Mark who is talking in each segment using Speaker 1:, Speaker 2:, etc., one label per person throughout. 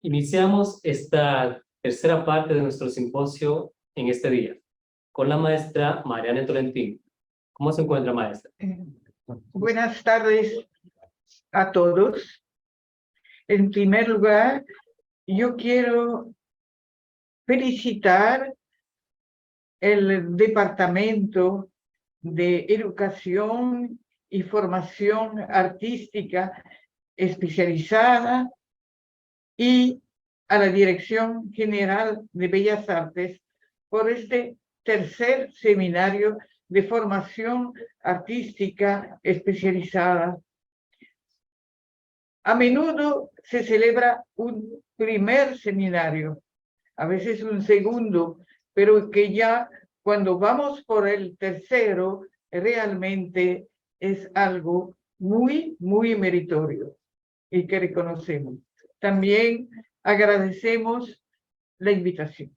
Speaker 1: Iniciamos esta tercera parte de nuestro simposio en este día con la maestra Mariana Tolentino. ¿Cómo se encuentra, maestra?
Speaker 2: Buenas tardes a todos. En primer lugar, yo quiero felicitar el Departamento de Educación y Formación Artística Especializada y a la Dirección General de Bellas Artes por este tercer seminario de formación artística especializada. A menudo se celebra un primer seminario, a veces un segundo, pero que ya cuando vamos por el tercero, realmente es algo muy, muy meritorio y que reconocemos. También agradecemos la invitación.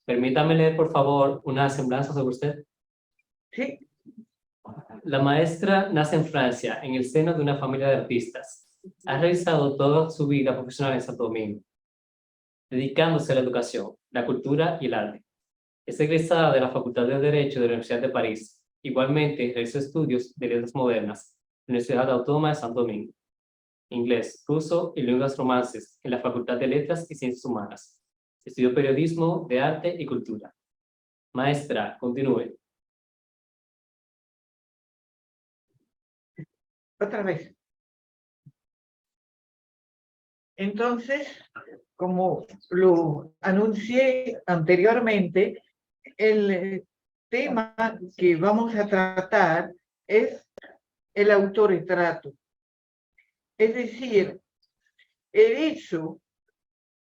Speaker 1: Permítame leer, por favor, una semblanza sobre usted.
Speaker 2: Sí.
Speaker 1: La maestra nace en Francia, en el seno de una familia de artistas. Ha realizado toda su vida profesional en Santo Domingo, dedicándose a la educación, la cultura y el arte. Es egresada de la Facultad de Derecho de la Universidad de París. Igualmente, realizó estudios de letras modernas en la Universidad Autónoma de Santo Domingo, inglés, ruso y lenguas romances en la Facultad de Letras y Ciencias Humanas. Estudió periodismo de arte y cultura. Maestra, continúe.
Speaker 2: Otra vez. Entonces, como lo anuncié anteriormente, el tema que vamos a tratar es el autorretrato. Es decir, el hecho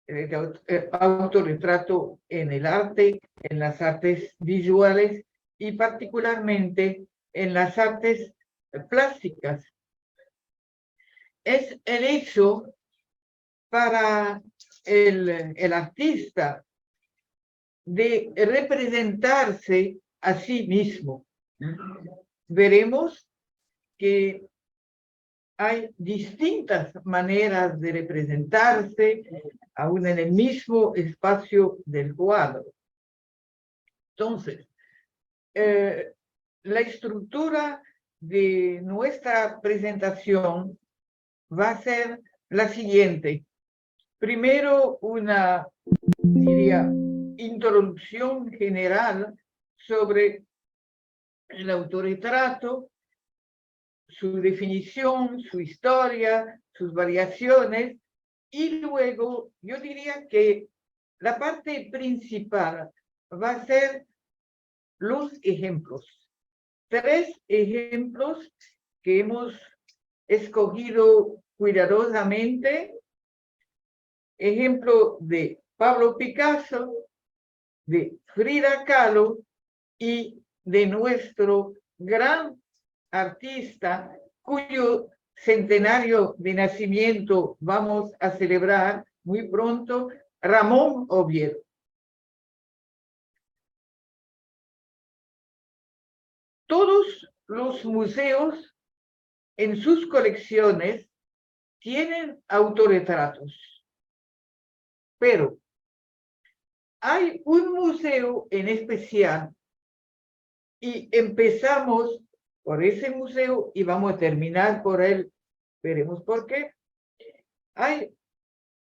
Speaker 2: de autorretrato en el arte, en las artes visuales y particularmente en las artes plásticas. Es el hecho para el artista de representarse a sí mismo. Veremos que hay distintas maneras de representarse, aún en el mismo espacio del cuadro. Entonces, la estructura de nuestra presentación va a ser la siguiente. Primero, una, diría, introducción general sobre el autorretrato, su definición, su historia, sus variaciones, y luego yo diría que la parte principal va a ser los ejemplos. 3 ejemplos que hemos escogido cuidadosamente. Ejemplo de Pablo Picasso, de Frida Kahlo y de nuestro gran artista cuyo centenario de nacimiento vamos a celebrar muy pronto, Ramón Oviedo. Todos los museos en sus colecciones tienen autorretratos, pero hay un museo en especial y empezamos por ese museo y vamos a terminar por él. Veremos por qué. Hay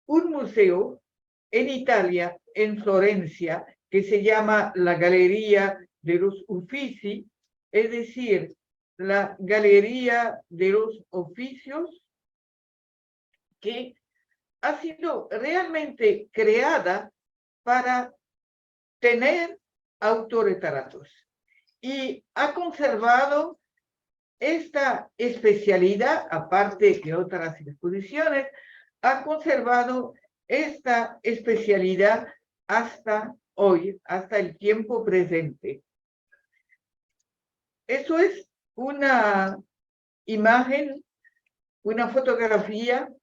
Speaker 2: un museo en Italia, en Florencia, que se llama la Galería de los Uffizi, es decir, la Galería de los Oficios, que ha sido realmente creada para tener autorretratos y ha conservado esta especialidad, aparte de otras exposiciones, ha conservado esta especialidad hasta hoy, hasta el tiempo presente. Eso es una imagen, una fotografía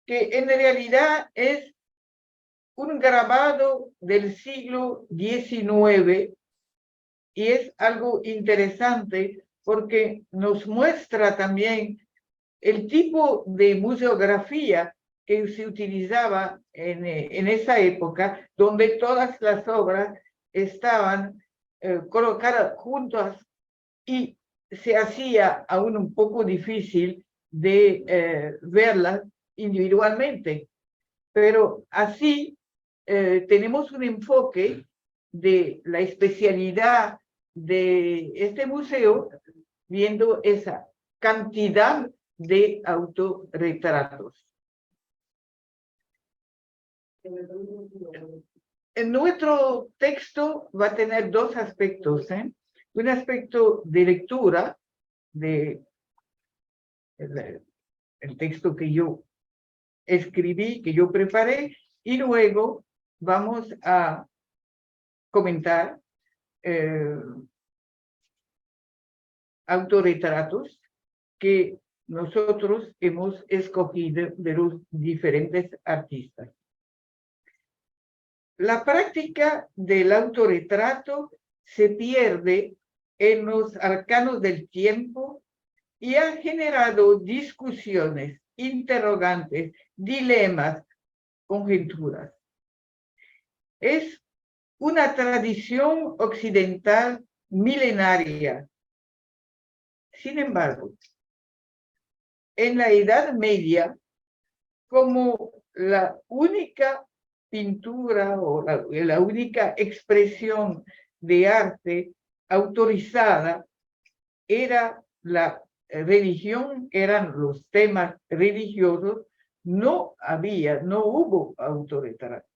Speaker 2: que en realidad es un grabado del siglo XIX y es algo interesante porque nos muestra también el tipo de museografía que se utilizaba en esa época, donde todas las obras estaban colocadas juntas y se hacía aún un poco difícil de verlas individualmente. Pero así tenemos un enfoque de la especialidad de este museo, viendo esa cantidad de autorretratos. En nuestro texto va a tener dos aspectos, un aspecto de lectura de el texto que yo escribí, que yo preparé, y luego vamos a comentar autorretratos que nosotros hemos escogido de los diferentes artistas. La práctica del autorretrato se pierde en los arcanos del tiempo y ha generado discusiones, interrogantes, dilemas, conjeturas. Es una tradición occidental milenaria. Sin embargo, en la Edad Media, como la única pintura o la única expresión de arte autorizada era la religión, eran los temas religiosos, no hubo autorretrato.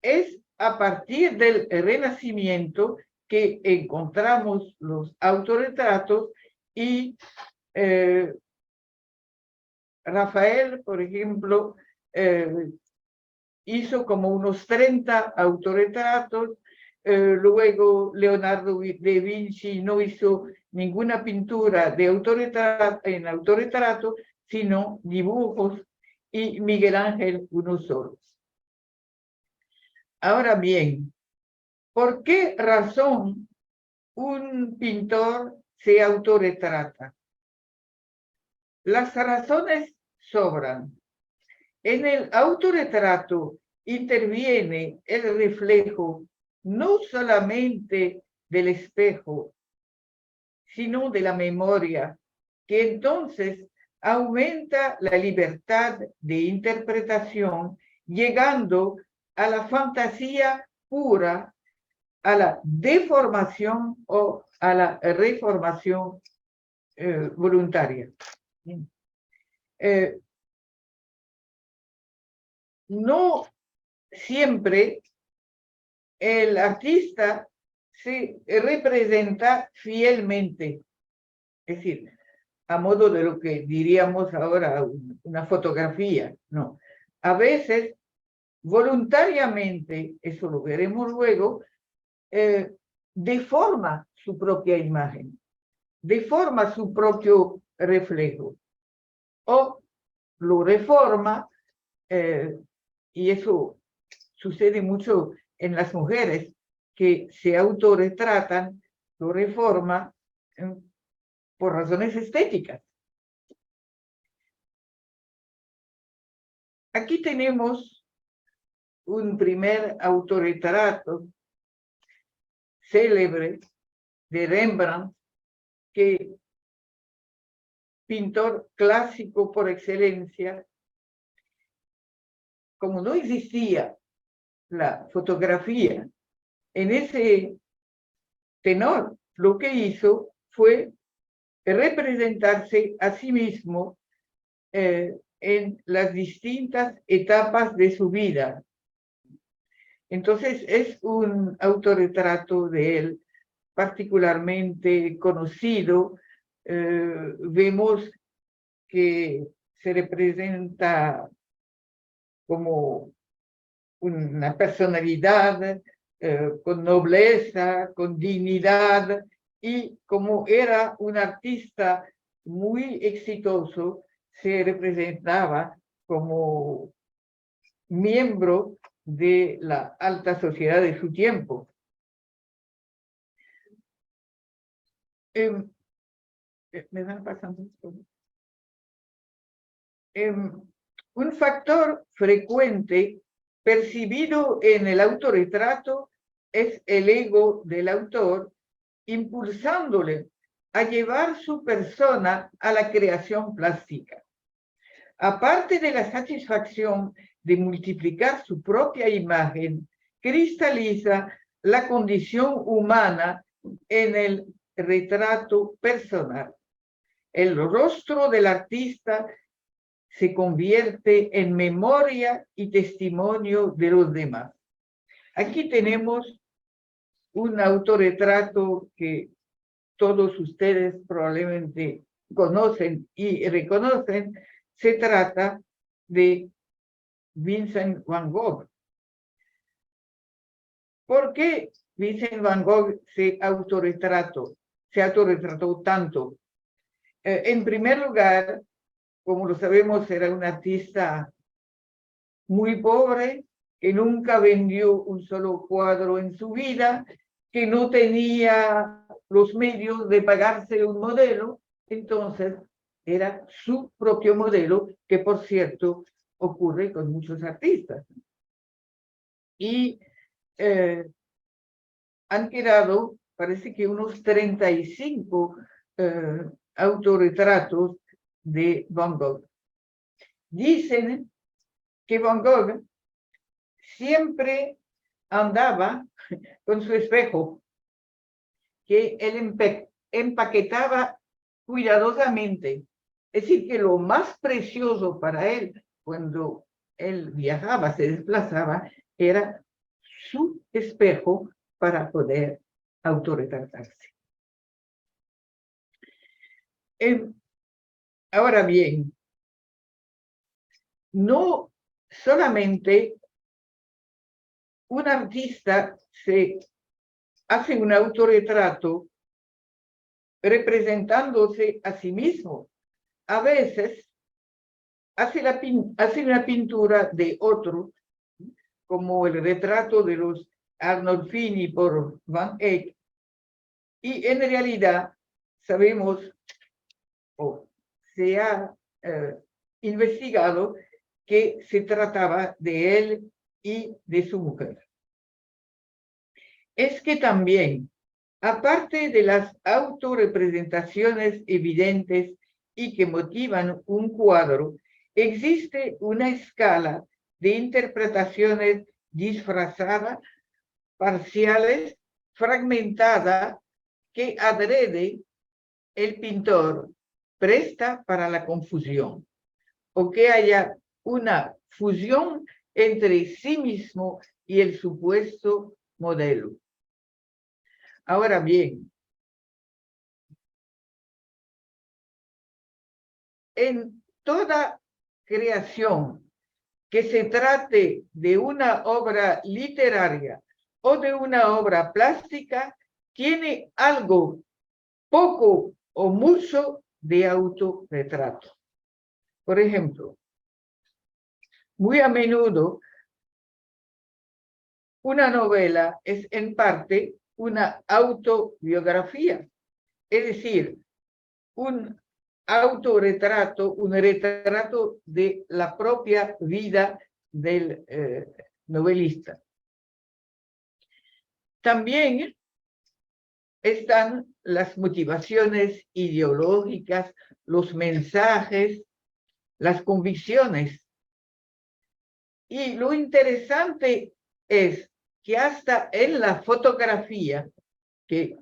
Speaker 2: Es a partir del Renacimiento que encontramos los autorretratos y Rafael, por ejemplo, hizo como unos 30 autorretratos, luego Leonardo da Vinci no hizo ninguna pintura de autorretrato, sino dibujos, y Miguel Ángel uno solo. Ahora bien, ¿por qué razón un pintor se autorretrata? Las razones sobran. En el autorretrato interviene el reflejo no solamente del espejo, sino de la memoria, que entonces aumenta la libertad de interpretación, llegando a la fantasía pura, a la deformación o a la reformación voluntaria. No siempre el artista se representa fielmente, es decir, a modo de lo que diríamos ahora una fotografía, no. A veces, voluntariamente, eso lo veremos luego, deforma su propia imagen, deforma su propio reflejo, o lo reforma, y eso sucede mucho en las mujeres que se autorretratan, lo reforma por razones estéticas. Aquí tenemos un primer autorretrato célebre de Rembrandt, que pintor clásico por excelencia. Como no existía la fotografía en ese tenor, lo que hizo fue representarse a sí mismo en las distintas etapas de su vida. Entonces es un autorretrato de él particularmente conocido. Vemos que se representa como una personalidad con nobleza, con dignidad, y como era un artista muy exitoso, se representaba como miembro de la alta sociedad de su tiempo. ¿Me van pasando esto? Un factor frecuente percibido en el autorretrato es el ego del autor, impulsándole a llevar su persona a la creación plástica. Aparte de la satisfacción de multiplicar su propia imagen, cristaliza la condición humana en el retrato personal. El rostro del artista se convierte en memoria y testimonio de los demás. Aquí tenemos un autorretrato que todos ustedes probablemente conocen y reconocen. Se trata de Vincent Van Gogh. ¿Por qué Vincent Van Gogh se autorretrató tanto? En primer lugar, como lo sabemos, era un artista muy pobre, que nunca vendió un solo cuadro en su vida, que no tenía los medios de pagarse un modelo, entonces era su propio modelo, que por cierto ocurre con muchos artistas. Y han quedado, parece que unos 35 autorretratos de Van Gogh. Dicen que Van Gogh siempre andaba con su espejo, que él empaquetaba cuidadosamente. Es decir, que lo más precioso para él cuando él viajaba, se desplazaba, era su espejo para poder autorretratarse. Ahora bien, no solamente un artista se hace un autorretrato representándose a sí mismo. A veces hace una pintura de otro, como el retrato de los Arnolfini por Van Eyck, y en realidad sabemos, o se ha investigado, que se trataba de él y de su mujer. Es que también, aparte de las autorrepresentaciones evidentes y que motivan un cuadro, existe una escala de interpretaciones disfrazadas, parciales, fragmentada, que adrede el pintor presta para la confusión, o que haya una fusión entre sí mismo y el supuesto modelo. Ahora bien, en toda creación que se trate de una obra literaria o de una obra plástica, tiene algo, poco o mucho, de autorretrato. Por ejemplo, muy a menudo una novela es en parte una autobiografía, es decir, un autorretrato, un retrato de la propia vida del novelista. También están las motivaciones ideológicas, los mensajes, las convicciones. Y lo interesante es que hasta en la fotografía, que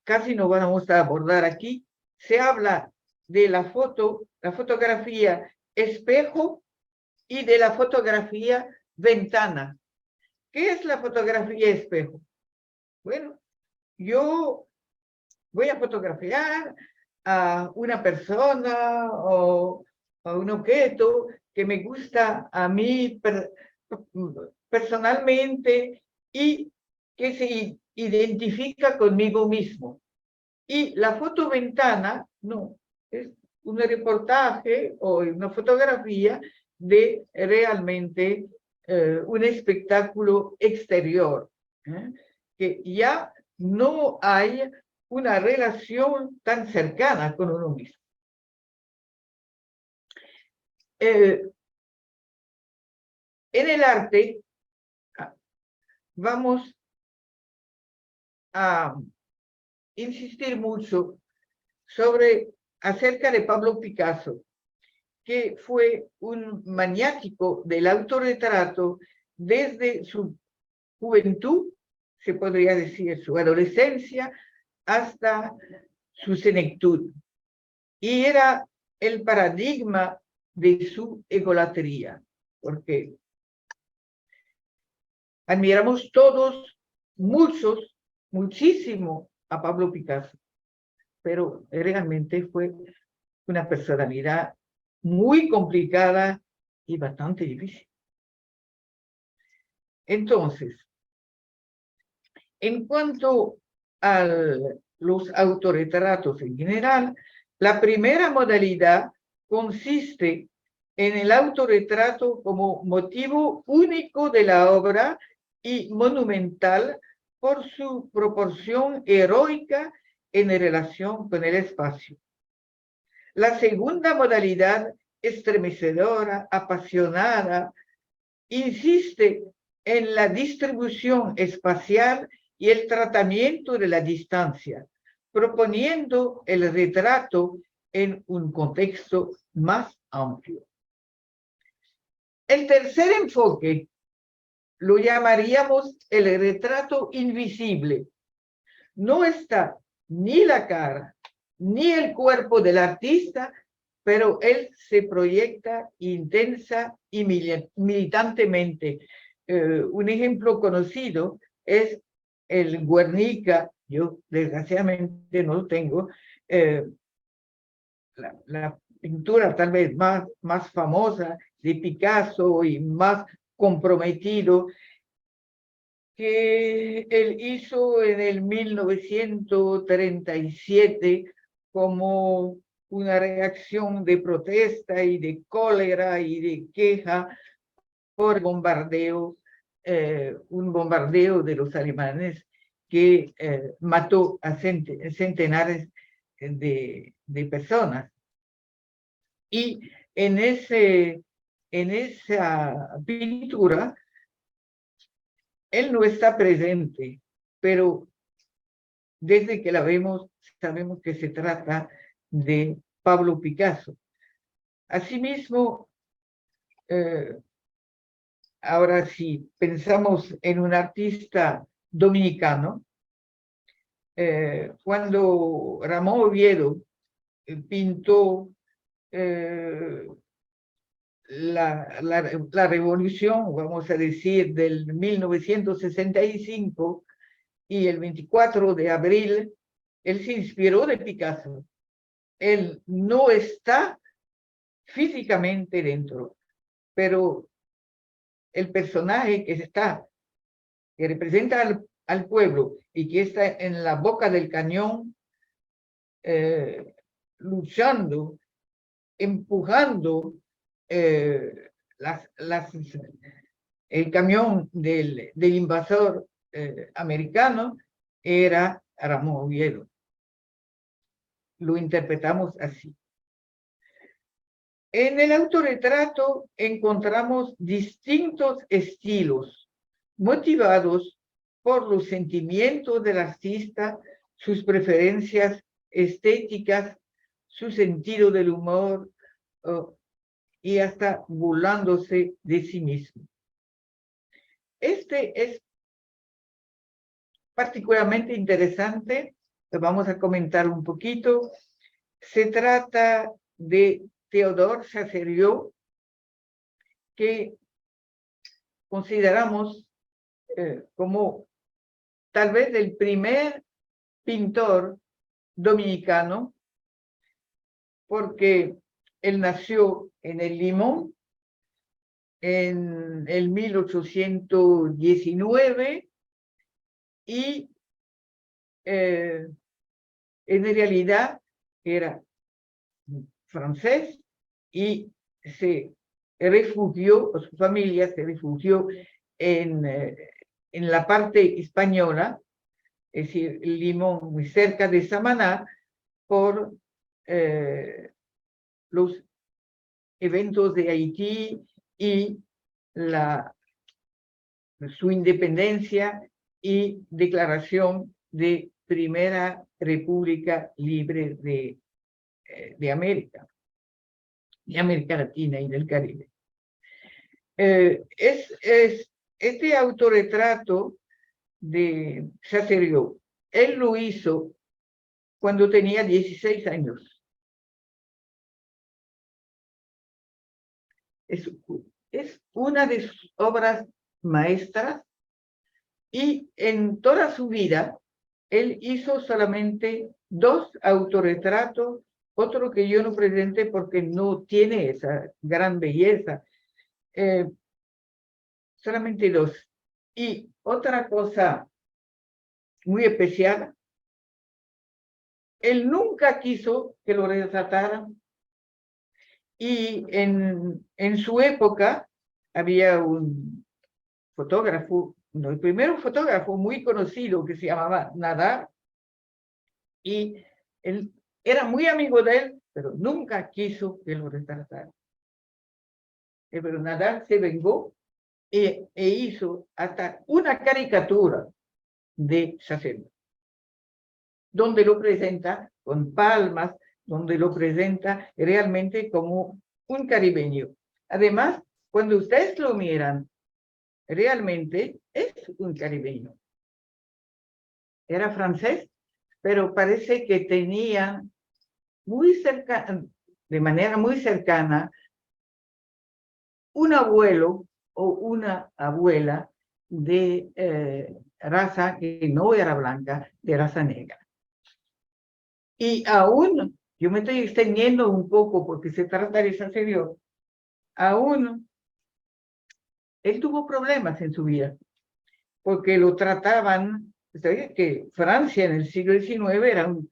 Speaker 2: casi no vamos a abordar aquí, se habla de la fotografía espejo y de la fotografía ventana. ¿Qué es la fotografía espejo? Bueno, yo voy a fotografiar a una persona o a un objeto que me gusta a mí personalmente y que se identifica conmigo mismo. Y la fotoventana, no, es un reportaje o una fotografía de realmente un espectáculo exterior, que ya no hay una relación tan cercana con uno mismo. En el arte vamos a insistir mucho acerca de Pablo Picasso, que fue un maniático del autorretrato desde su juventud, se podría decir su adolescencia, hasta su senectud. Y era el paradigma de su egolatría, porque admiramos todos, muchos, muchísimo a Pablo Picasso, pero realmente fue una personalidad muy complicada y bastante difícil. Entonces, en cuanto a los autorretratos en general, la primera modalidad consiste en el autorretrato como motivo único de la obra y monumental por su proporción heroica en relación con el espacio. La segunda modalidad, estremecedora, apasionada, insiste en la distribución espacial y el tratamiento de la distancia, proponiendo el retrato en un contexto más amplio. El tercer enfoque lo llamaríamos el retrato invisible. No está ni la cara ni el cuerpo del artista, pero él se proyecta intensa y militantemente. Un ejemplo conocido es el Guernica, yo desgraciadamente no lo tengo, la pintura tal vez más famosa de Picasso y más comprometido, que él hizo en el 1937 como una reacción de protesta y de cólera y de queja por bombardeo, un bombardeo de los alemanes que mató a centenares de personas. Y en esa pintura, él no está presente, pero desde que la vemos, sabemos que se trata de Pablo Picasso. Asimismo, ahora sí, pensamos en un artista dominicano, cuando Ramón Oviedo pintó la revolución, vamos a decir, del 1965 y el 24 de abril, él se inspiró de Picasso. Él no está físicamente dentro, pero el personaje que representa al pueblo y que está en la boca del cañón, luchando, empujando el camión del invasor americano, era Ramón Oviedo. Lo interpretamos así. En el autorretrato encontramos distintos estilos motivados por los sentimientos del artista, sus preferencias estéticas, su sentido del humor y hasta burlándose de sí mismo. Este es particularmente interesante, lo vamos a comentar un poquito. Se trata de Théodore Chassériau, que consideramos como tal vez el primer pintor dominicano, porque él nació en el Limón en el 1819 y en realidad era francés y se refugió, su familia se refugió en la parte española, es decir, Limón, muy cerca de Samaná, por los eventos de Haití y su independencia y declaración de Primera República Libre de América Latina y del Caribe. Este autorretrato de Chassériau, él lo hizo cuando tenía 16 años. Es una de sus obras maestras y en toda su vida él hizo solamente 2 autorretratos, otro que yo no presenté porque no tiene esa gran belleza, solamente 2. Y otra cosa muy especial, él nunca quiso que lo retrataran. Y en su época había un fotógrafo, el primer fotógrafo muy conocido que se llamaba Nadar, y él era muy amigo de él, pero nunca quiso que lo retratara. Pero Nadar se vengó e hizo hasta una caricatura de Chassériau, donde lo presenta con palmas, donde lo presenta realmente como un caribeño. Además, cuando ustedes lo miran, realmente es un caribeño. Era francés, pero parece que tenía de manera muy cercana, un abuelo o una abuela de raza que no era blanca, de raza negra. Y aún, yo me estoy extendiendo un poco porque se trata de Chassériau, aún él tuvo problemas en su vida, porque lo trataban, ¿sabes? Que Francia en el siglo XIX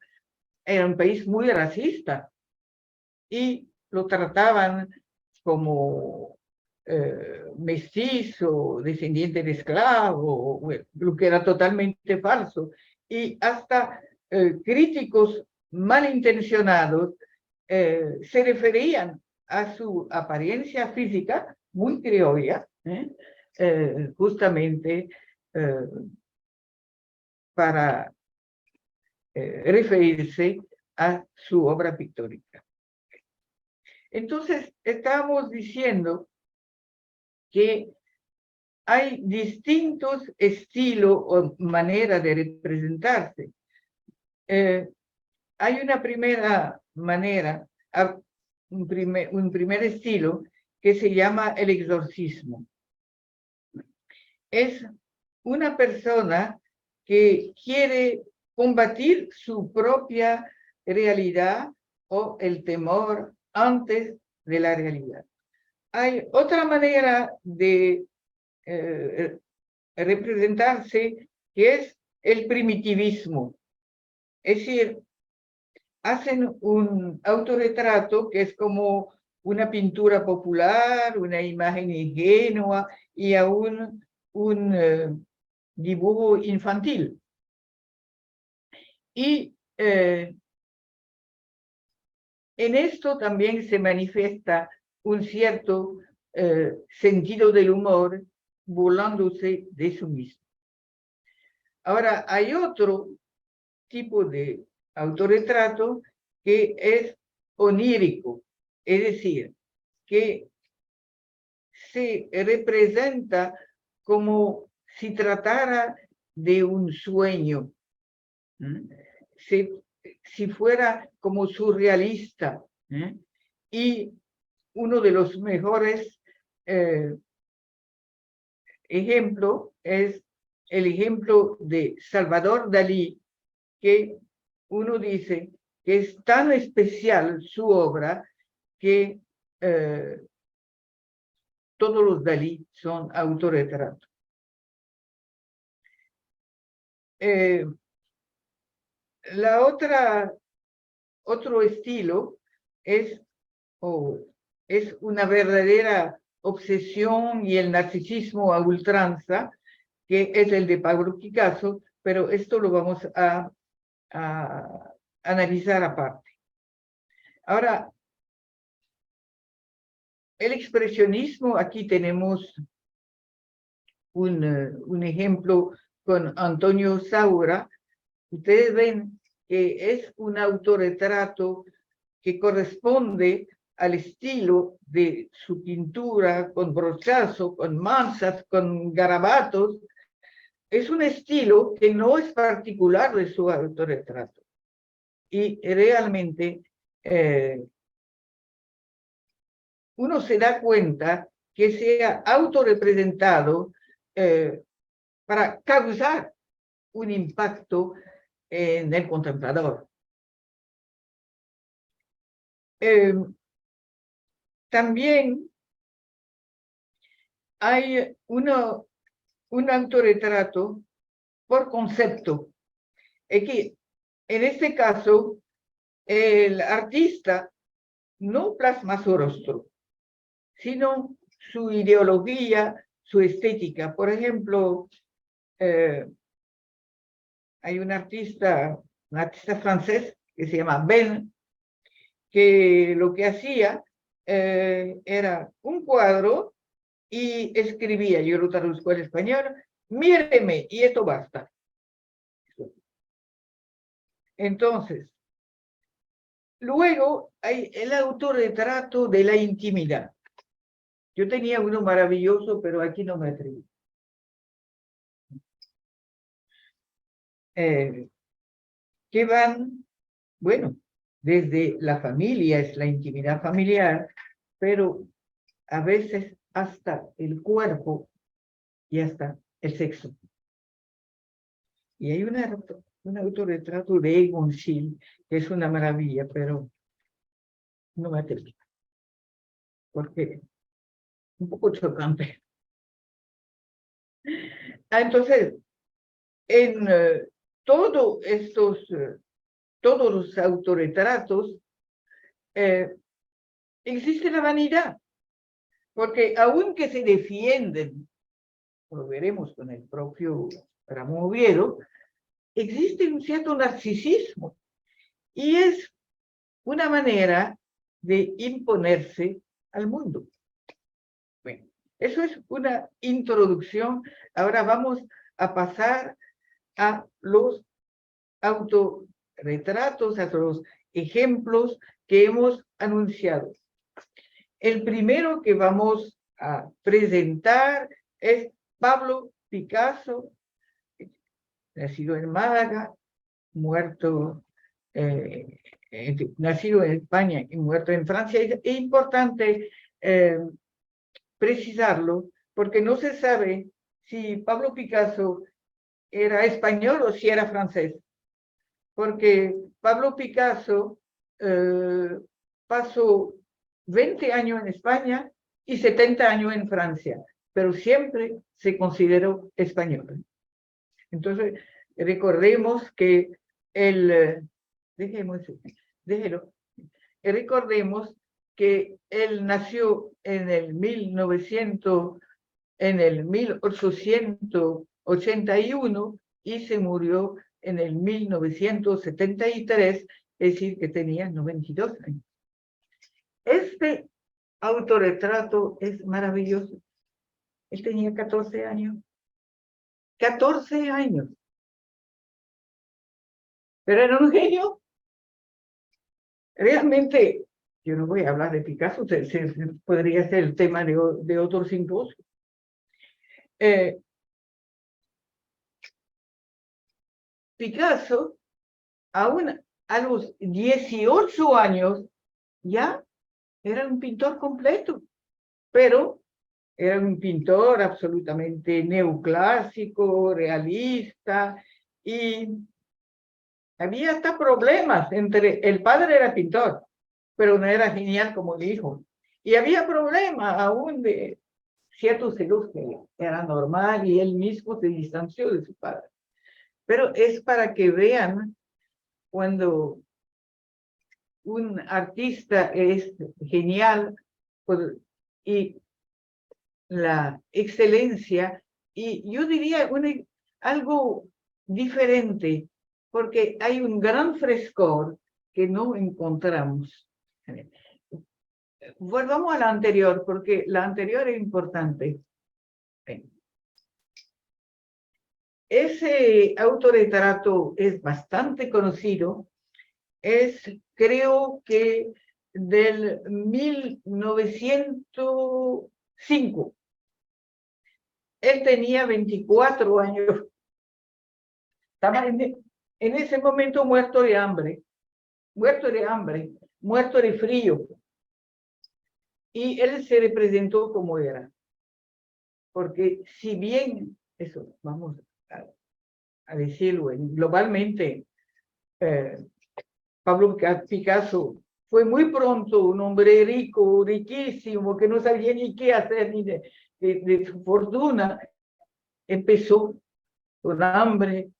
Speaker 2: era un país muy racista y lo trataban como mestizo, descendiente de esclavo, lo que era totalmente falso. Y hasta críticos malintencionados se referían a su apariencia física muy criolla, justamente para referirse a su obra pictórica. Entonces, estábamos diciendo que hay distintos estilos o maneras de representarse. Hay una primera manera, un primer estilo que se llama el exorcismo. Es una persona que quiere combatir su propia realidad o el temor antes de la realidad. Hay otra manera de representarse que es el primitivismo. Es decir, hacen un autorretrato que es como una pintura popular, una imagen ingenua y aún un dibujo infantil. Y en esto también se manifiesta un cierto sentido del humor, burlándose de sí mismo. Ahora, hay otro tipo de autorretrato que es onírico, es decir, que se representa como si tratara de un sueño, si fuera como surrealista. Y uno de los mejores ejemplos es el ejemplo de Salvador Dalí, que uno dice que es tan especial su obra que todos los Dalí son autorretratos. Otro estilo es una verdadera obsesión y el narcisismo a ultranza, que es el de Pablo Picasso, pero esto lo vamos a analizar aparte. Ahora, el expresionismo, aquí tenemos un ejemplo con Antonio Saura. Ustedes ven que es un autorretrato que corresponde al estilo de su pintura, con brochazo, con manchas, con garabatos. Es un estilo que no es particular de su autorretrato. Y realmente uno se da cuenta que se ha autorrepresentado para causar un impacto en el contemplador. También hay un autorretrato por concepto. Es que en este caso, el artista no plasma su rostro, sino su ideología, su estética. Por ejemplo, hay un artista francés que se llama Ben, que lo que hacía era un cuadro y escribía, yo lo traduzco en español, míreme, y esto basta. Entonces, luego hay el autorretrato de la intimidad. Yo tenía uno maravilloso, pero aquí no me atreví. Que van, bueno, desde la familia, es la intimidad familiar, pero a veces hasta el cuerpo y hasta el sexo. Y hay un autorretrato de Egon Schiele, que es una maravilla, pero no me atreví, porque un poco chocante. Entonces, en todos los autorretratos existe la vanidad, porque aunque se defienden, lo veremos con el propio Ramón Oviedo, existe un cierto narcisismo y es una manera de imponerse al mundo. Bueno, eso es una introducción. Ahora vamos a pasar a los autorretratos, a los ejemplos que hemos anunciado. El primero que vamos a presentar es Pablo Picasso, nacido en Málaga, nacido en España y muerto en Francia. Es importante precisarlo porque no se sabe si Pablo Picasso era español o si era francés, porque Pablo Picasso pasó 20 años en España y 70 años en Francia, pero siempre se consideró español. Entonces, recordemos que recordemos que él nació en el 1881 y se murió en el 1973, es decir, que tenía 92 años. Este autorretrato es maravilloso. Él tenía 14 años. 14 años. Pero era un genio. Realmente, yo no voy a hablar de Picasso, podría ser el tema de otro simposio. Picasso, aún a los 18 años, ya era un pintor completo, pero era un pintor absolutamente neoclásico, realista, y había hasta problemas el padre era pintor, pero no era genial como el hijo. Y había problemas aún de ciertos celos que era normal y él mismo se distanció de su padre. Pero es para que vean cuando un artista es genial y la excelencia, y yo diría algo diferente, porque hay un gran frescor que no encontramos. volvamos a la anterior, porque la anterior es importante. Bien. Ese autorretrato es bastante conocido, es creo que del 1905. Él tenía 24 años, estaba en ese momento muerto de hambre, muerto de frío, y él se representó como era, porque si bien, eso vamos a decirlo, globalmente, Pablo Picasso fue muy pronto un hombre rico, riquísimo, que no sabía ni qué hacer ni de su fortuna. Empezó con hambre,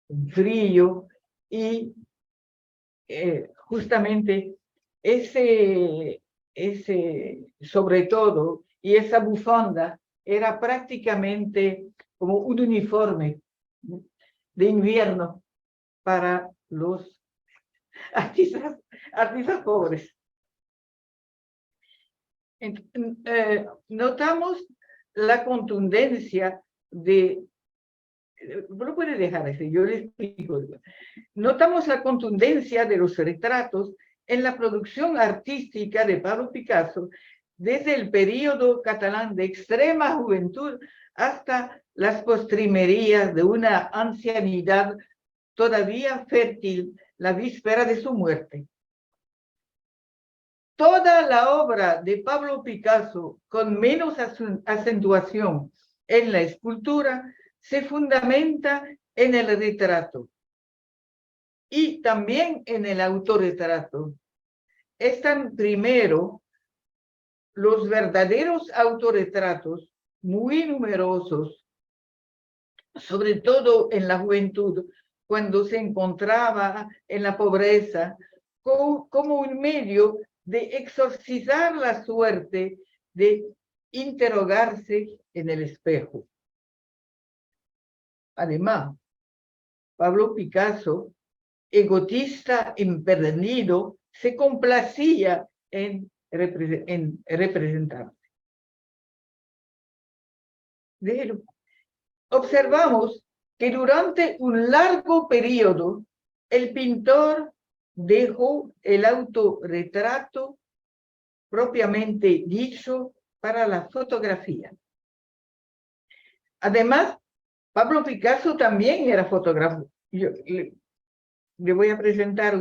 Speaker 2: con frío, y justamente ese, sobre todo, y esa bufanda era prácticamente como un uniforme de invierno para los artistas pobres. Notamos la contundencia de... No puede dejar así, yo le explico. Notamos la contundencia de los retratos en la producción artística de Pablo Picasso desde el período catalán de extrema juventud hasta las postrimerías de una ancianidad todavía fértil la víspera de su muerte. Toda la obra de Pablo Picasso, con menos acentuación en la escultura, se fundamenta en el retrato y también en el autorretrato. Están primero los verdaderos autorretratos, muy numerosos, sobre todo en la juventud, cuando se encontraba en la pobreza, como un medio de exorcizar la suerte de interrogarse en el espejo. Además, Pablo Picasso, egotista empedernido, se complacía en representarse. Observamos que durante un largo periodo el pintor dejó el autorretrato propiamente dicho para la fotografía. Además, Pablo Picasso también era fotógrafo. Yo le voy a presentar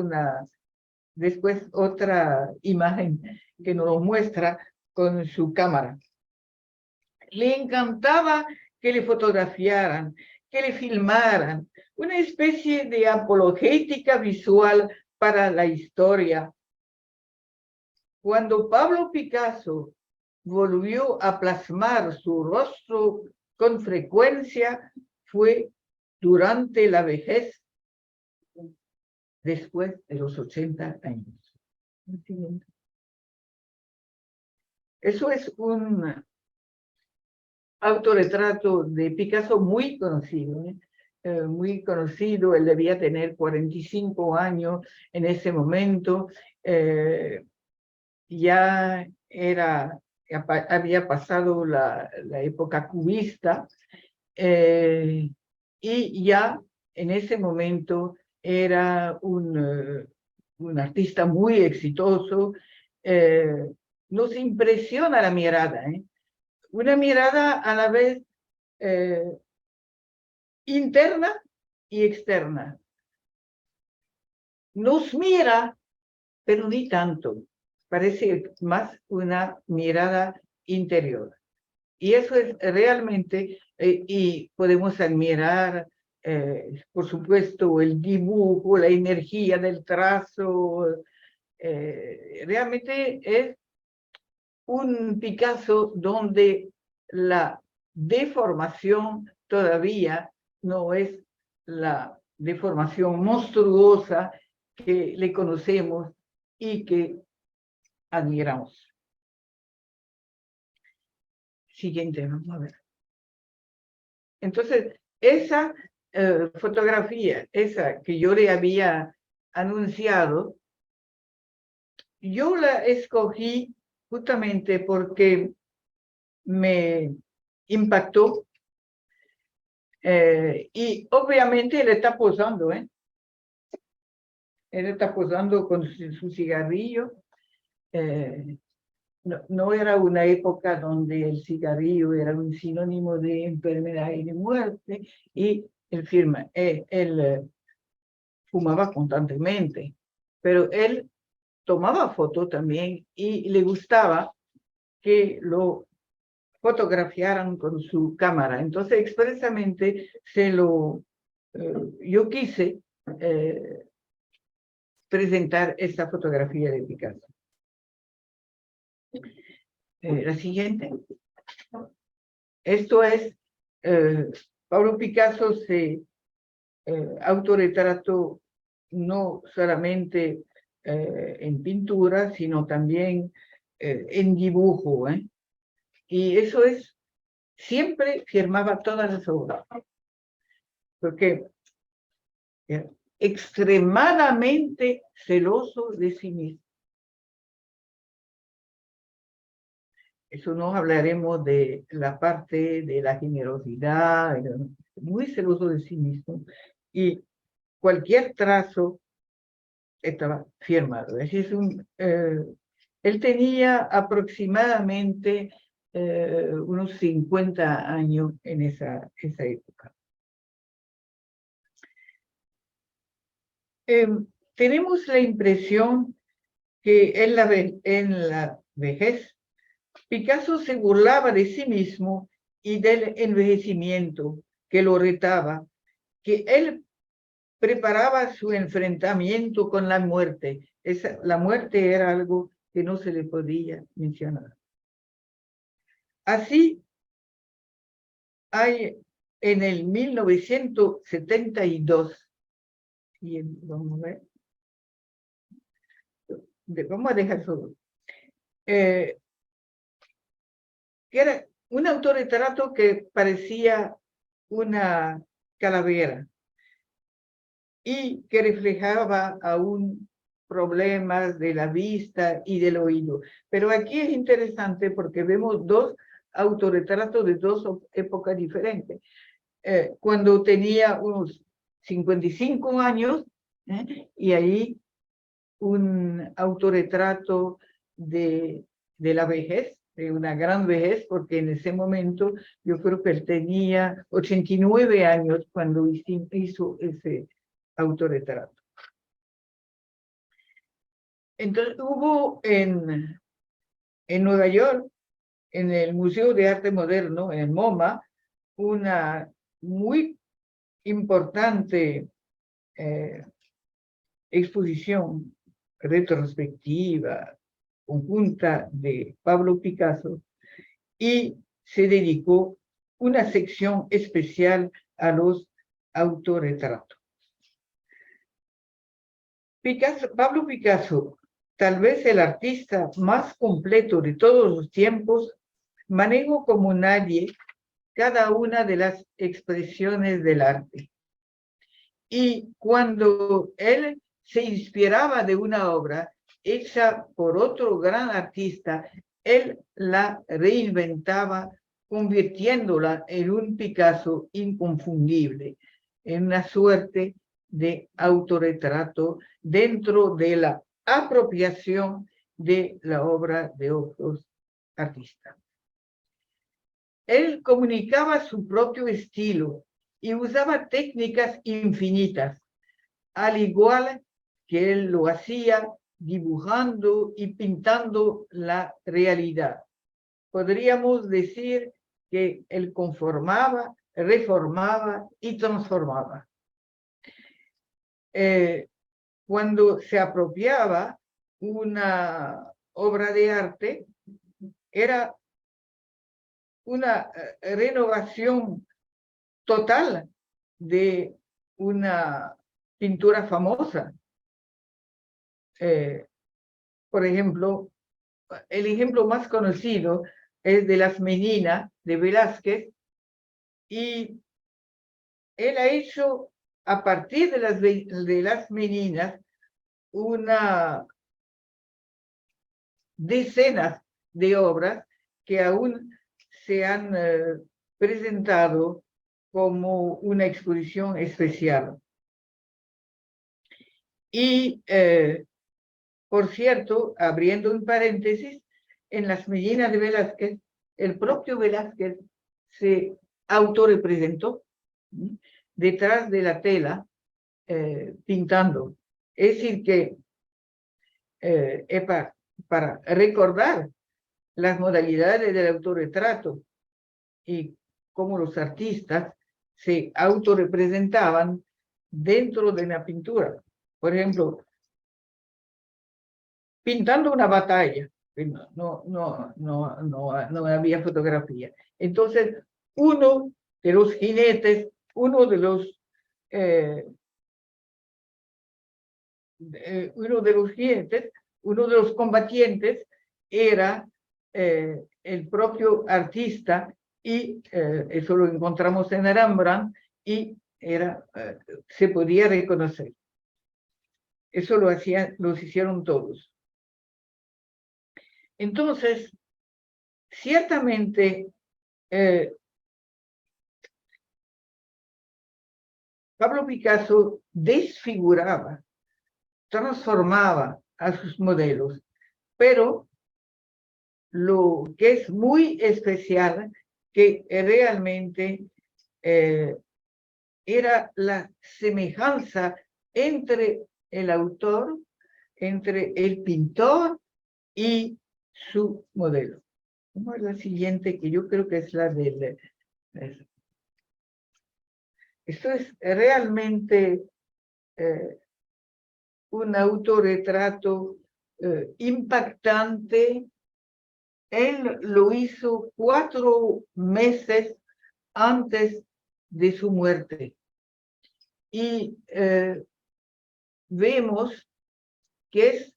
Speaker 2: después otra imagen que nos muestra con su cámara. Le encantaba que le fotografiaran, que le filmaran, una especie de apologética visual para la historia. Cuando Pablo Picasso volvió a plasmar su rostro con frecuencia, fue durante la vejez, después de los 80 años. Eso es un autorretrato de Picasso muy conocido, muy conocido. Él debía tener 45 años en ese momento. Ya había pasado la época cubista, y ya en ese momento era un artista muy exitoso. Nos impresiona la mirada, una mirada a la vez interna y externa. Nos mira, pero ni tanto. Parece más una mirada interior. Y eso es realmente, y podemos admirar, por supuesto, el dibujo, la energía del trazo. Realmente es un Picasso donde la deformación todavía no es la deformación monstruosa que le conocemos y que admiramos. Siguiente, vamos a ver. Entonces, esa fotografía, esa que yo le había anunciado, yo la escogí justamente porque me impactó. Y obviamente él está posando, ¿eh? Él está posando con su cigarrillo. No era una época donde el cigarrillo era un sinónimo de enfermedad y de muerte, y él fumaba constantemente, pero él tomaba fotos también y le gustaba que lo fotografiaran con su cámara. Entonces, expresamente, yo quise presentar esta fotografía de Picasso. La siguiente. Esto es, Pablo Picasso se autorretrató no solamente en pintura, sino también en dibujo, ¿eh? Y eso es, siempre firmaba todas las obras, porque extremadamente celoso de sí mismo. Eso no hablaremos de la parte de la generosidad, muy celoso de sí mismo, y cualquier trazo estaba firmado. Él tenía aproximadamente unos 50 años en esa época. Tenemos la impresión que en la vejez, Picasso se burlaba de sí mismo y del envejecimiento que lo retaba, que él preparaba su enfrentamiento con la muerte. La muerte era algo que no se le podía mencionar. Así, hay en el 1972, y vamos a ver, vamos a dejar solo, que era un autorretrato que parecía una calavera y que reflejaba aún problemas de la vista y del oído. Pero aquí es interesante porque vemos dos autorretratos de dos épocas diferentes. Cuando tenía unos 55 años, y ahí un autorretrato de la vejez, de una gran vejez, porque en ese momento yo creo que él tenía 89 años cuando hizo ese autorretrato. Entonces hubo en Nueva York, en el Museo de Arte Moderno, en el MoMA, una muy importante exposición retrospectiva conjunta de Pablo Picasso, y se dedicó una sección especial a los autorretratos. Pablo Picasso, tal vez el artista más completo de todos los tiempos, manejó como nadie cada una de las expresiones del arte. Y cuando él se inspiraba de una obra hecha por otro gran artista, él la reinventaba, convirtiéndola en un Picasso inconfundible, en una suerte de autorretrato dentro de la apropiación de la obra de otros artistas. Él comunicaba su propio estilo y usaba técnicas infinitas, al igual que él lo hacía dibujando y pintando la realidad. Podríamos decir que él conformaba, reformaba y transformaba. Cuando se apropiaba una obra de arte, era una renovación total de una pintura famosa. Por ejemplo, el ejemplo más conocido es de Las Meninas de Velázquez, y él ha hecho a partir de las Meninas una decenas de obras que aún se han presentado como una exposición especial. Y, por cierto, abriendo un paréntesis, en las Mellinas de Velázquez, el propio Velázquez se autorrepresentó detrás de la tela pintando. Es decir, que para recordar las modalidades del autorretrato y cómo los artistas se autorrepresentaban dentro de una pintura. Por ejemplo, pintando una batalla, no había fotografía. Entonces, uno de los jinetes, uno de los combatientes era el propio artista, y eso lo encontramos en Rembrandt, y se podía reconocer. Eso los hicieron todos. Entonces, ciertamente, Pablo Picasso desfiguraba, transformaba a sus modelos, pero lo que es muy especial, que realmente era la semejanza entre el autor, entre el pintor y su modelo. Como es la siguiente, que yo creo que es la del... Esto es realmente un autorretrato impactante. Él lo hizo 4 meses antes de su muerte. Y vemos que es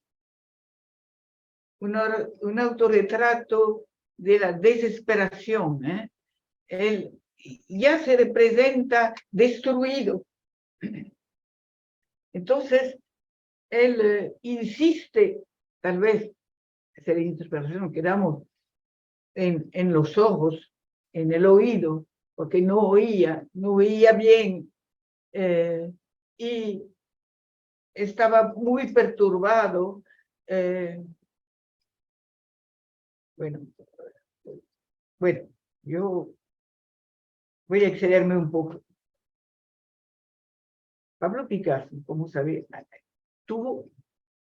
Speaker 2: un autorretrato de la desesperación. Él ya se representa destruido. Entonces, él insiste, tal vez, es la interpretación que damos, en los ojos, en el oído, porque no oía bien, y estaba muy perturbado. Bueno, yo voy a excederme un poco. Pablo Picasso, como sabéis, tuvo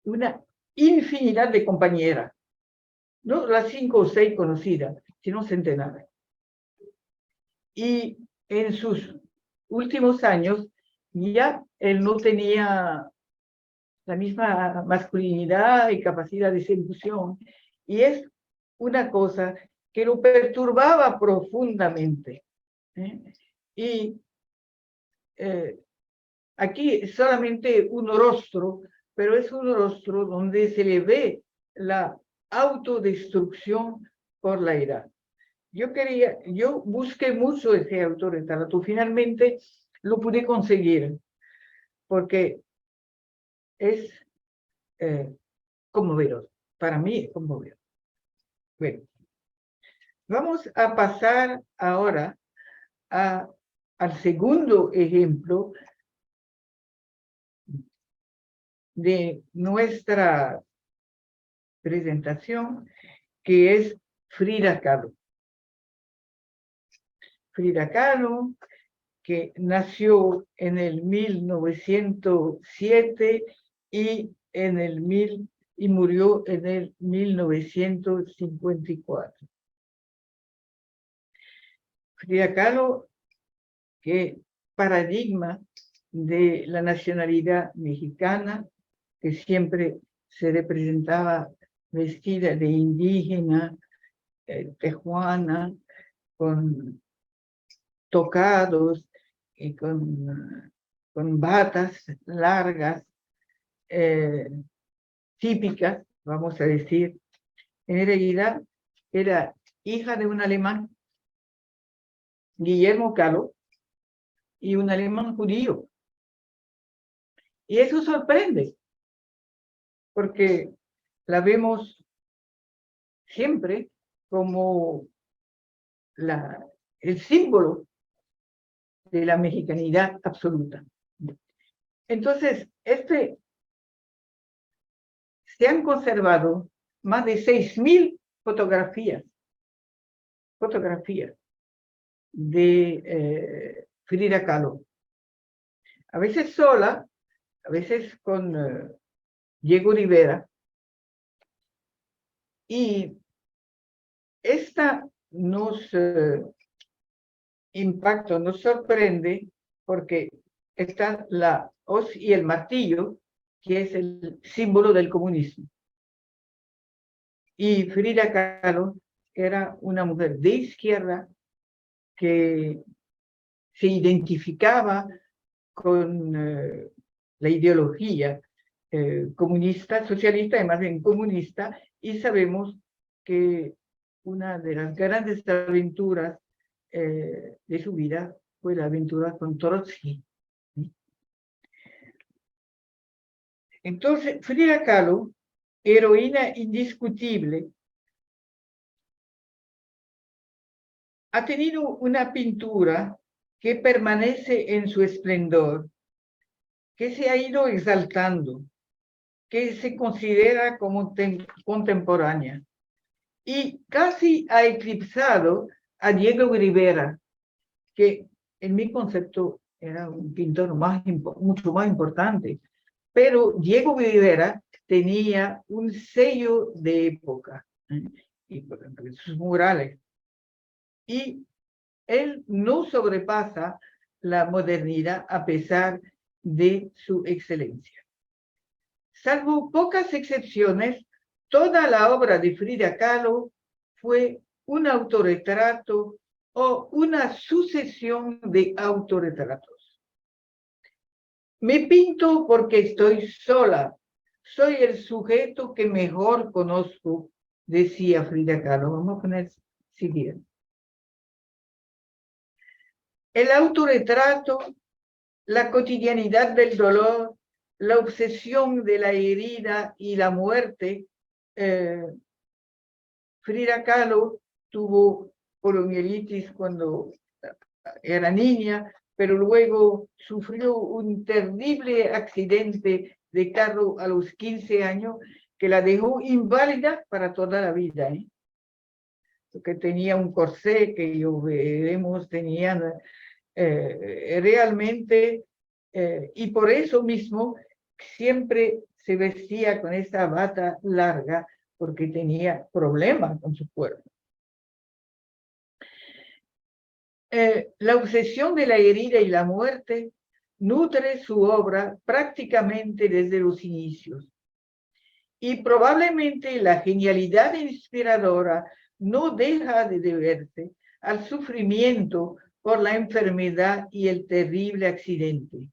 Speaker 2: una infinidad de compañeras, no las 5 o 6 conocidas, sino centenares. Y en sus últimos años ya él no tenía la misma masculinidad y capacidad de seducción, y es una cosa que lo perturbaba profundamente. Y aquí solamente un rostro, pero es un rostro donde se le ve la autodestrucción por la edad. Yo busqué mucho ese autorretrato, finalmente lo pude conseguir, porque es conmovedor, para mí es conmovedor. Bueno, vamos a pasar ahora al segundo ejemplo de nuestra presentación, que es Frida Kahlo. Frida Kahlo, que nació en el 1907 y murió en el 1954. Frida Kahlo, que paradigma de la nacionalidad mexicana, que siempre se representaba vestida de indígena, tejuana, con tocados y con batas largas, típicas, vamos a decir. En realidad era hija de un alemán, Guillermo Kahlo, y un alemán judío. Y eso sorprende, porque la vemos siempre como el símbolo de la mexicanidad absoluta. Entonces, se han conservado más de 6.000 fotografías de Frida Kahlo. A veces sola, a veces con Diego Rivera. Y esta nos impacta, nos sorprende, porque está la hoz y el martillo, que es el símbolo del comunismo. Y Frida Kahlo era una mujer de izquierda que se identificaba con la ideología comunista, socialista y más bien comunista, y sabemos que una de las grandes aventuras de su vida fue la aventura con Trotsky. Entonces, Frida Kahlo, heroína indiscutible, ha tenido una pintura que permanece en su esplendor, que se ha ido exaltando, que se considera como contemporánea, y casi ha eclipsado a Diego Rivera, que en mi concepto era un pintor mucho más importante. Pero Diego Rivera tenía un sello de época, y por ejemplo, sus murales. Y él no sobrepasa la modernidad a pesar de su excelencia. Salvo pocas excepciones, toda la obra de Frida Kahlo fue un autorretrato o una sucesión de autorretratos. Me pinto porque estoy sola. Soy el sujeto que mejor conozco, decía Frida Kahlo. Vamos a poner siguiente. El autorretrato, la cotidianidad del dolor, la obsesión de la herida y la muerte. Frida Kahlo tuvo poliomielitis cuando era niña, pero luego sufrió un terrible accidente de carro a los 15 años que la dejó inválida para toda la vida. Porque tenía un corsé que yo veremos, tenían realmente, y por eso mismo siempre se vestía con esa bata larga, porque tenía problemas con su cuerpo. La obsesión de la herida y la muerte nutre su obra prácticamente desde los inicios. Y probablemente la genialidad inspiradora no deja de deberse al sufrimiento por la enfermedad y el terrible accidente,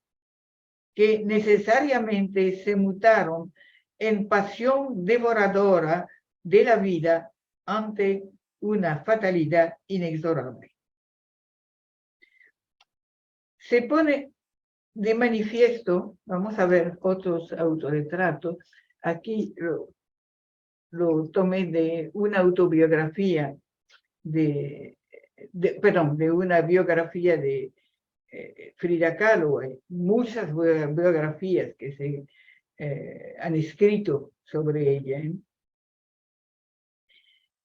Speaker 2: que necesariamente se mutaron en pasión devoradora de la vida ante una fatalidad inexorable. Se pone de manifiesto, vamos a ver otros autorretratos, aquí lo tomé de una autobiografía de una biografía de Frida Kahlo. Hay muchas biografías que se han escrito sobre ella.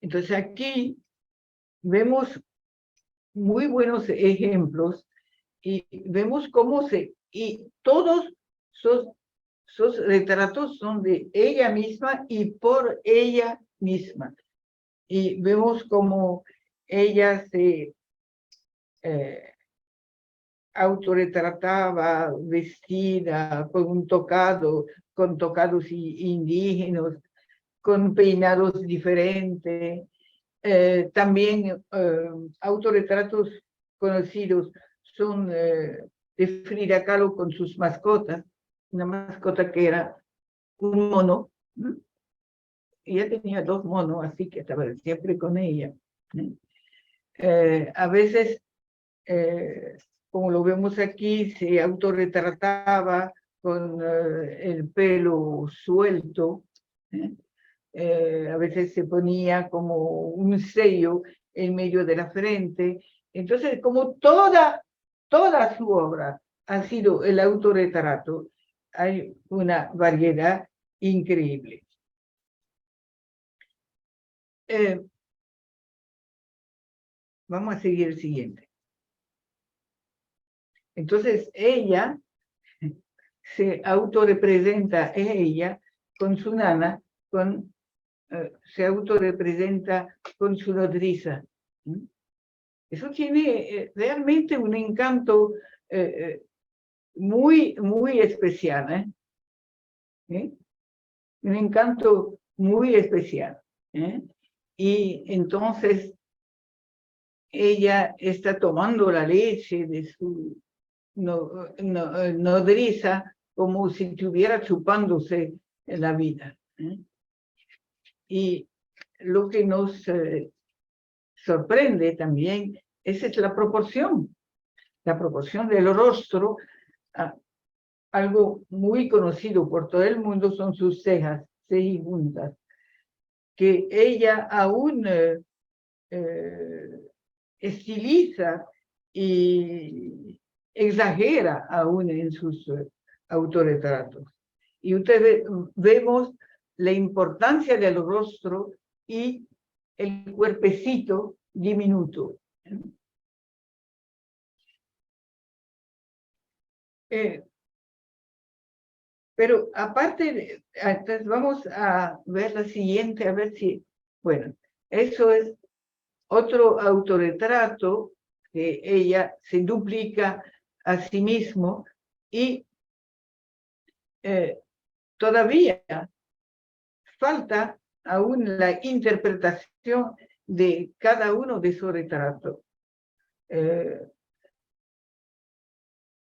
Speaker 2: Entonces aquí vemos muy buenos ejemplos y vemos cómo y todos sus retratos son de ella misma y por ella misma. Y vemos cómo ella se autorretrataba vestida con tocados indígenas, con peinados diferentes. También autorretratos conocidos son de Frida Kahlo con sus mascotas, una mascota que era un mono. Ella tenía 2 monos, así que estaba siempre con ella. A veces, como lo vemos aquí, se autorretrataba con el pelo suelto, a veces se ponía como un sello en medio de la frente. Entonces, como toda su obra ha sido el autorretrato, hay una variedad increíble. Vamos a seguir el siguiente. Entonces, ella se autorrepresenta, ella con su nana, se autorrepresenta con su nodriza. Eso tiene realmente un encanto muy, muy especial. Un encanto muy especial. Y entonces ella está tomando la leche de su nodriza como si estuviera chupándose la vida. Y lo que nos sorprende también es la proporción del rostro. Algo muy conocido por todo el mundo son sus cejas juntas, que ella aún estiliza y exagera aún en sus autorretratos. Y ustedes vemos la importancia del rostro y el cuerpecito diminuto. Pero aparte, entonces vamos a ver la siguiente, a ver si, bueno, eso es otro autorretrato que ella se duplica a sí mismo y todavía falta aún la interpretación de cada uno de sus retratos.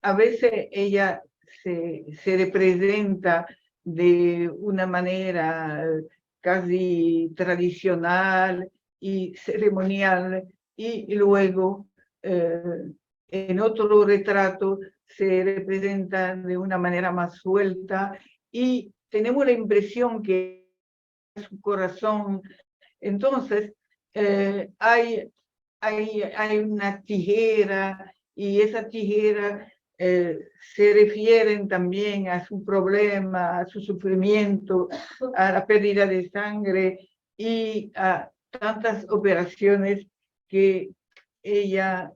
Speaker 2: A veces ella se representa de una manera casi tradicional y ceremonial, y luego en otro retrato se representa de una manera más suelta y tenemos la impresión que es su corazón. Entonces hay una tijera, y esa tijera se refieren también a su problema, a su sufrimiento, a la pérdida de sangre y a tantas operaciones que ella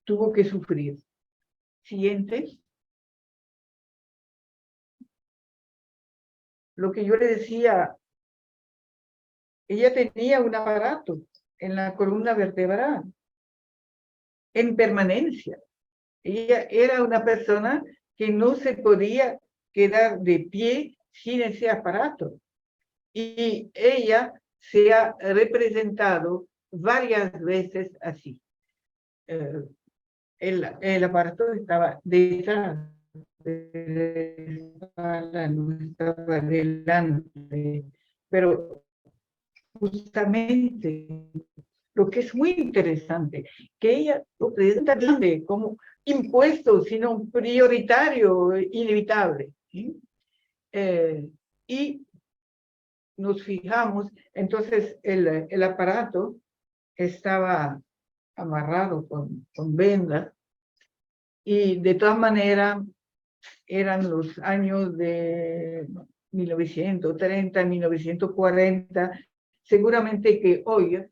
Speaker 2: tuvo que sufrir. Siguiente. Lo que yo le decía, ella tenía un aparato en la columna vertebral, en permanencia. Ella era una persona que no se podía quedar de pie sin ese aparato. Y ella se ha representado varias veces así. El aparato estaba detrás de la espalda, no estaba delante. Pero justamente lo que es muy interesante, que ella lo presenta grande como impuesto, sino prioritario, inevitable. ¿Sí? Y nos fijamos, entonces el aparato estaba amarrado con vendas, y de todas maneras eran los años de 1930, 1940, seguramente que hoy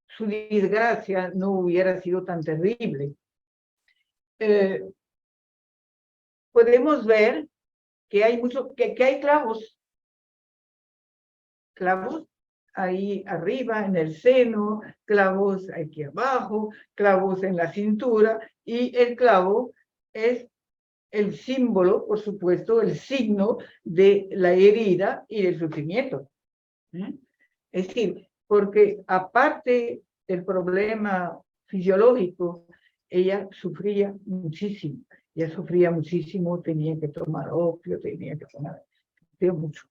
Speaker 2: su desgracia no hubiera sido tan terrible. Podemos ver que hay que hay clavos ahí arriba en el seno, clavos aquí abajo, clavos en la cintura, y el clavo es el símbolo, por supuesto, el signo de la herida y del sufrimiento. Es decir, porque aparte del problema fisiológico, ella sufría muchísimo. Tenía que tomar opio, sufría mucho.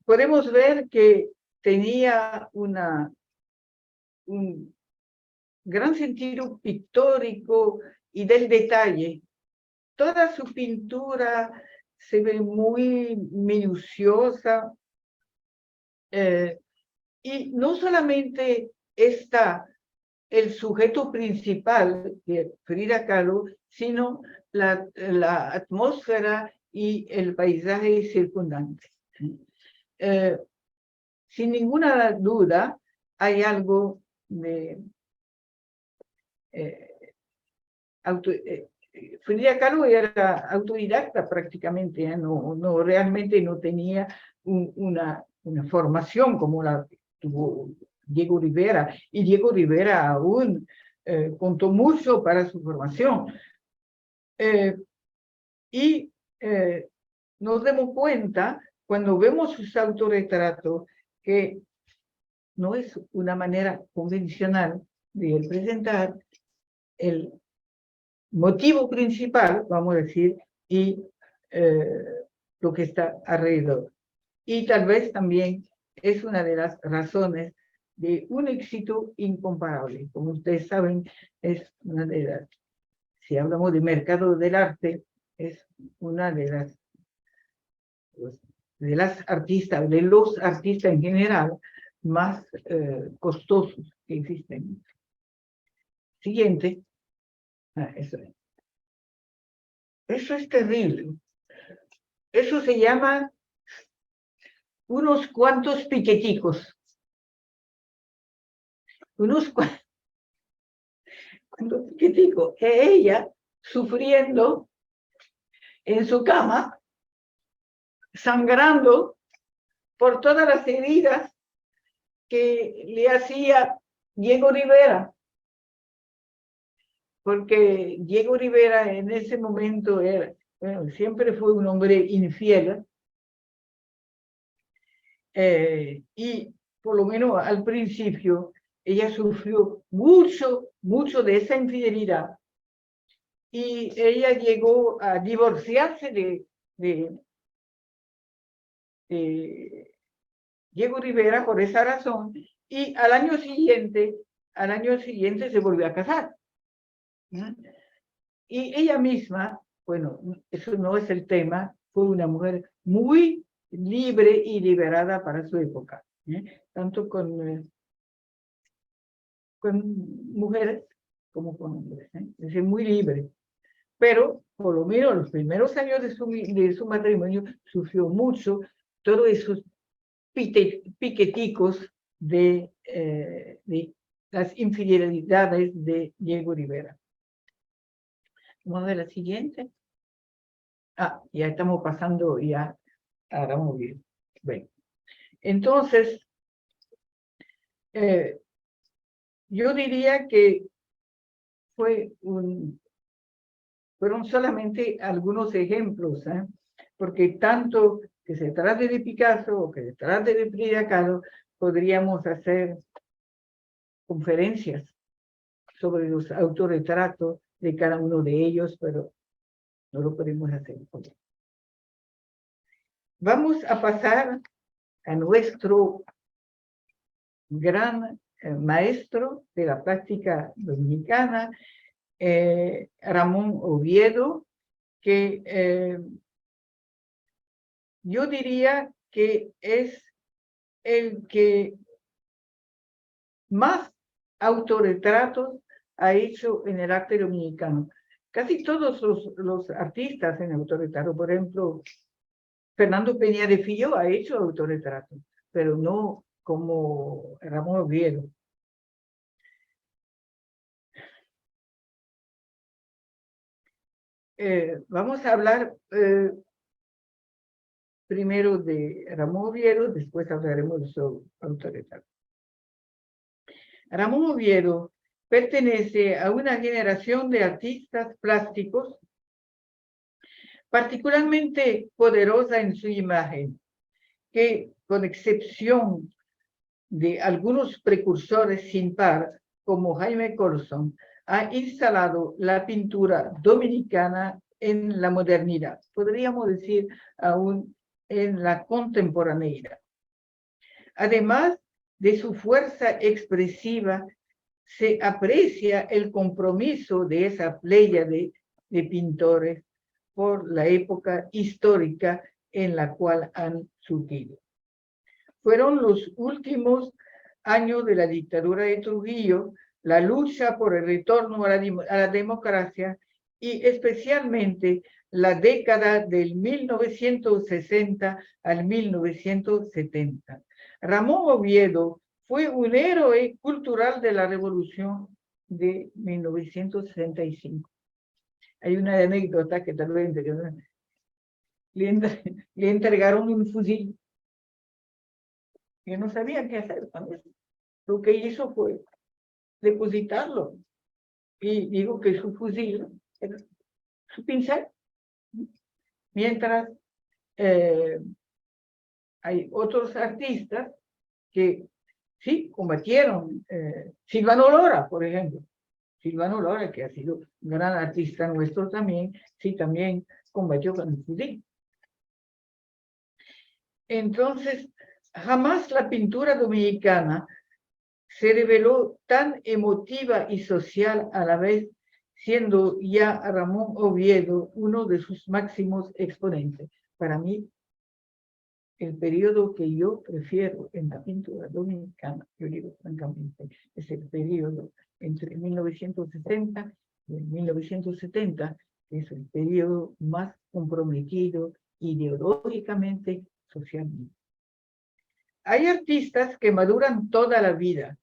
Speaker 2: Podemos ver que tenía un gran sentido pictórico y del detalle. Toda su pintura se ve muy minuciosa, y no solamente está el sujeto principal de Frida Kahlo, sino la atmósfera y el paisaje circundante. Sin ninguna duda, hay algo de Frida Kahlo era autodidacta prácticamente, no, realmente no tenía una formación como la tuvo Diego Rivera, y Diego Rivera aún contó mucho para su formación. Nos damos cuenta, cuando vemos sus autorretratos, que no es una manera convencional de presentar el motivo principal, vamos a decir, y lo que está alrededor. Y tal vez también es una de las razones de un éxito incomparable. Como ustedes saben, es una de las, si hablamos de mercado del arte, es una de las artistas, de los artistas en general, más costosos que existen. Siguiente. Eso es terrible. Eso se llama unos cuantos piqueticos. Unos cuantos piqueticos. Ella sufriendo en su cama, sangrando por todas las heridas que le hacía Diego Rivera. Porque Diego Rivera en ese momento siempre fue un hombre infiel, y por lo menos al principio ella sufrió mucho de esa infidelidad, y ella llegó a divorciarse de Diego Rivera por esa razón, y al año siguiente se volvió a casar. Y ella misma, bueno, eso no es el tema, fue una mujer muy libre y liberada para su época, tanto con mujeres como con hombres, es decir, muy libre. Pero por lo menos los primeros años de su matrimonio sufrió mucho todos esos piqueticos de las infidelidades de Diego Rivera. Vamos a ver la siguiente. Ya estamos pasando ya a Ramón Oviedo. Bueno, entonces, yo diría que fueron solamente algunos ejemplos, porque tanto que se trate de Picasso o que se trate de Frida Kahlo, podríamos hacer conferencias sobre los autorretratos de cada uno de ellos, pero no lo podemos hacer. Vamos a pasar a nuestro gran maestro de la plástica dominicana, Ramón Oviedo, que yo diría que es el que más autorretratos ha hecho en el arte dominicano. Casi todos los artistas en autorretrato, por ejemplo, Fernando Peña de Fillo ha hecho autorretratos, pero no como Ramón Oviedo. Vamos a hablar primero de Ramón Oviedo, después hablaremos de su autorretrato. Ramón Oviedo pertenece a una generación de artistas plásticos particularmente poderosa en su imagen, que con excepción de algunos precursores sin par, como Jaime Colson, ha instalado la pintura dominicana en la modernidad, podríamos decir aún en la contemporaneidad. Además de su fuerza expresiva, se aprecia el compromiso de esa pléyade de pintores por la época histórica en la cual han surgido. Fueron los últimos años de la dictadura de Trujillo, la lucha por el retorno a la democracia y especialmente la década del 1960 al 1970. Ramón Oviedo fue un héroe cultural de la Revolución de 1965. Hay una anécdota que tal vez le entregaron un fusil. Yo no sabía qué hacer con eso. Lo que hizo fue depositarlo. Y digo que su fusil era su pincel. Mientras hay otros artistas que sí combatieron. Silvano Lora, por ejemplo. Silvano Lora, que ha sido un gran artista nuestro también, sí también combatió con el fusil. Entonces, jamás la pintura dominicana se reveló tan emotiva y social a la vez, siendo ya Ramón Oviedo uno de sus máximos exponentes. Para mí, el periodo que yo prefiero en la pintura dominicana, yo digo francamente, es el periodo entre 1960 y 1970, que es el periodo más comprometido ideológicamente, socialmente. Hay artistas que maduran toda la vida.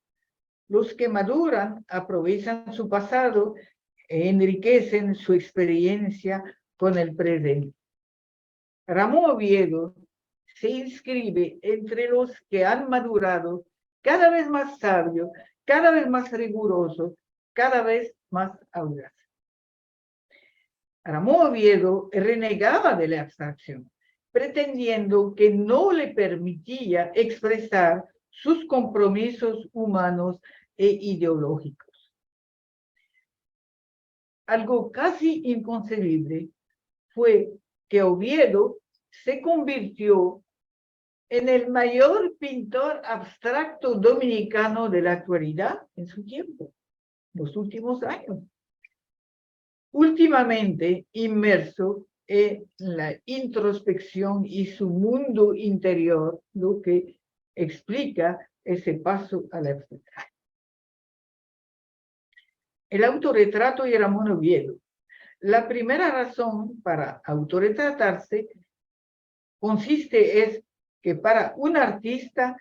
Speaker 2: Los que maduran aprovechan su pasado e enriquecen su experiencia con el presente. Ramón Oviedo se inscribe entre los que han madurado cada vez más sabio, cada vez más riguroso, cada vez más audaz. Ramón Oviedo renegaba de la abstracción, pretendiendo que no le permitía expresar sus compromisos humanos e ideológicos. Algo casi inconcebible fue que Oviedo se convirtió en el mayor pintor abstracto dominicano de la actualidad en su tiempo, los últimos años. Últimamente inmerso en la introspección y su mundo interior, lo que explica ese paso a la abstracción. El autorretrato y Ramón Oviedo. La primera razón para autorretratarse consiste es que para un artista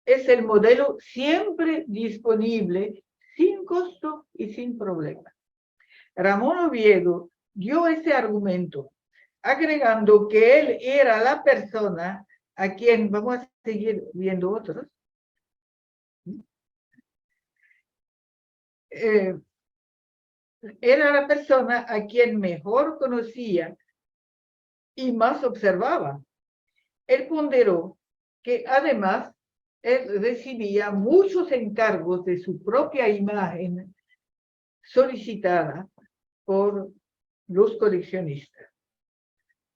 Speaker 2: es el modelo siempre disponible, sin costo y sin problema. Ramón Oviedo dio ese argumento, agregando que él era la persona a quien, vamos a seguir viendo otros, era la persona a quien mejor conocía y más observaba. Él ponderó que además él recibía muchos encargos de su propia imagen solicitada por los coleccionistas.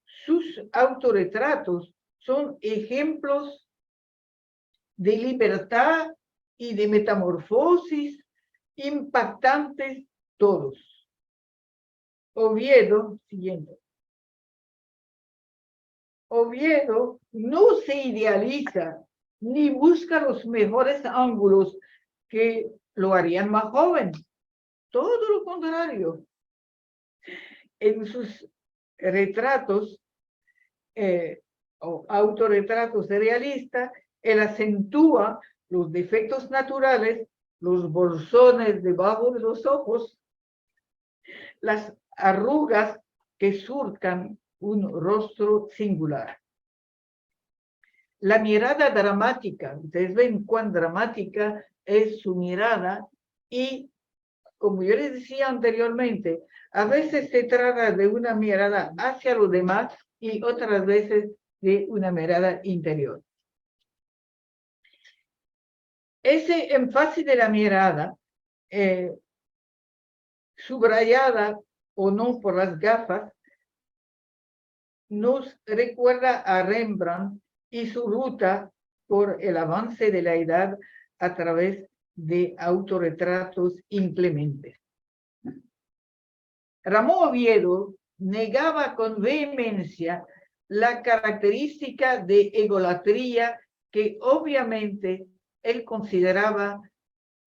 Speaker 2: Sus autorretratos son ejemplos de libertad y de metamorfosis impactantes todos. Oviedo, siguiente. Oviedo no se idealiza ni busca los mejores ángulos que lo harían más joven. Todo lo contrario. En sus retratos o autorretratos realistas, él acentúa los defectos naturales, los bolsones debajo de los ojos, las arrugas que surcan un rostro singular. La mirada dramática, ustedes ven cuán dramática es su mirada y, como yo les decía anteriormente, a veces se trata de una mirada hacia los demás y otras veces de una mirada interior. Ese énfasis de la mirada, subrayada o no por las gafas, nos recuerda a Rembrandt y su ruta por el avance de la edad a través de autorretratos inclementes. Ramón Oviedo negaba con vehemencia la característica de egolatría que obviamente él consideraba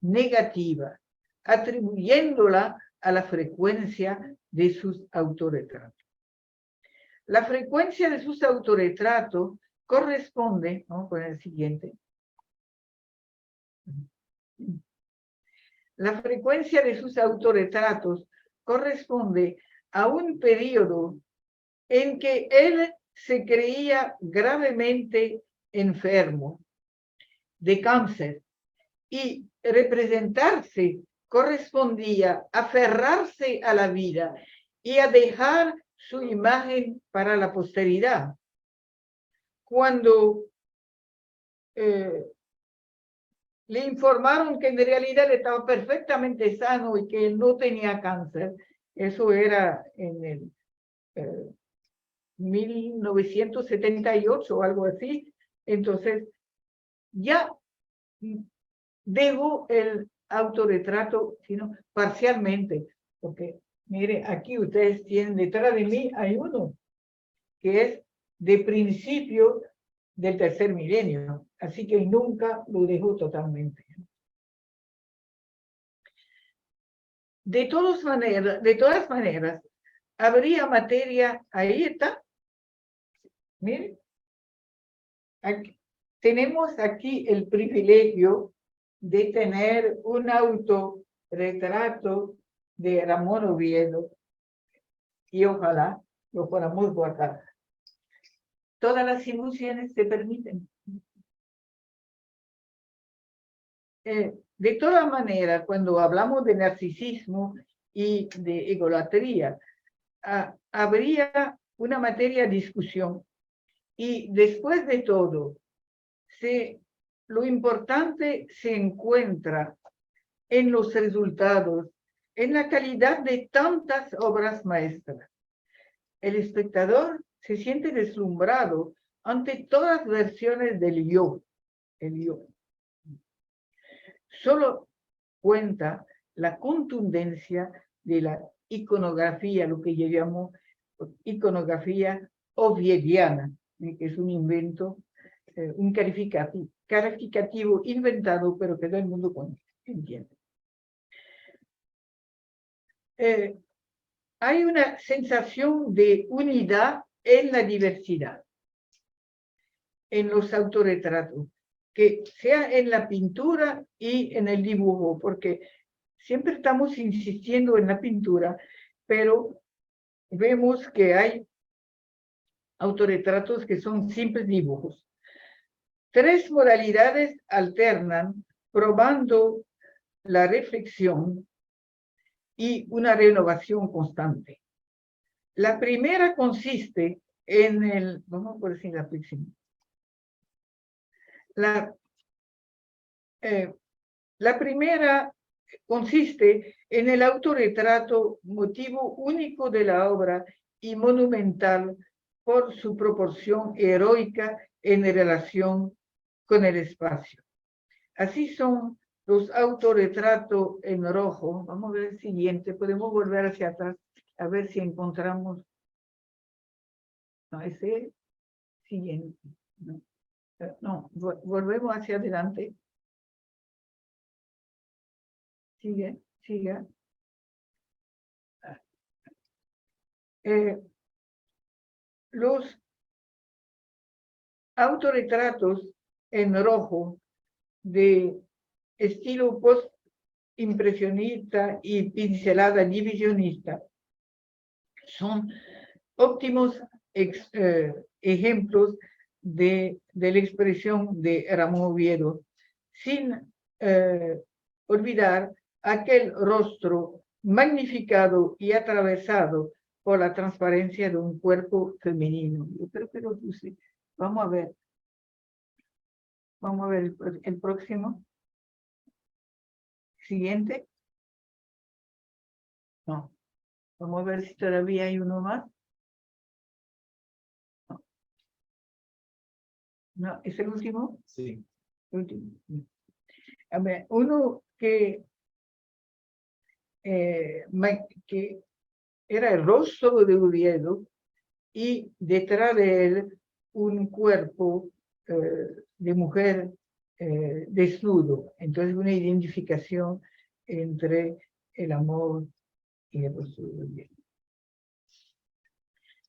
Speaker 2: negativa, atribuyéndola a la frecuencia de sus autorretratos. La frecuencia de sus autorretratos corresponde, vamos a poner el siguiente. La frecuencia de sus autorretratos corresponde a un periodo en que él se creía gravemente enfermo de cáncer y representarse correspondía a aferrarse a la vida y a dejar su imagen para la posteridad. Cuando le informaron que en realidad estaba perfectamente sano y que no tenía cáncer, eso era en el 1978 o algo así, entonces ya dejó el autorretrato, sino parcialmente, porque mire, aquí ustedes tienen detrás de mí, hay uno que es de principio del tercer milenio, así que nunca lo dejó totalmente. De todas maneras, habría materia, ahí está, miren, aquí, tenemos aquí el privilegio de tener un autorretrato de Ramón Oviedo y ojalá lo podamos guardar. Todas las ilusiones se permiten. De todas maneras, cuando hablamos de narcisismo y de egolatría, habría una materia de discusión. Y después de todo, lo importante se encuentra en los resultados, en la calidad de tantas obras maestras. El espectador se siente deslumbrado ante todas las versiones del yo, el yo. Solo cuenta la contundencia de la iconografía, lo que yo llamo iconografía oviediana, que es un invento, un calificativo inventado, pero que todo el mundo entiende. Hay una sensación de unidad en la diversidad, en los autorretratos, que sea en la pintura y en el dibujo, porque siempre estamos insistiendo en la pintura, pero vemos que hay autorretratos que son simples dibujos. Tres modalidades alternan, probando la reflexión y una renovación constante. La primera consiste en el, vamos a decir la próxima. La primera consiste en el autorretrato, motivo único de la obra y monumental por su proporción heroica en relación con el espacio. Así son los autorretratos en rojo. Vamos a ver el siguiente, podemos volver hacia atrás a ver si encontramos. No, ese siguiente. No, volvemos hacia adelante. Sigue. Los autorretratos en rojo de estilo post-impresionista y pincelada divisionista son óptimos ejemplos de la expresión de Ramón Oviedo, sin olvidar aquel rostro magnificado y atravesado por la transparencia de un cuerpo femenino. Yo creo que lo puse. Vamos a ver. Vamos a ver el próximo. Siguiente. No. Vamos a ver si todavía hay uno más. No. No, ¿es el último?
Speaker 1: Sí.
Speaker 2: El último. A ver, uno que era el rostro de Oviedo y detrás de él un cuerpo de mujer desnudo. Entonces una identificación entre el amor y el rostro de Oviedo.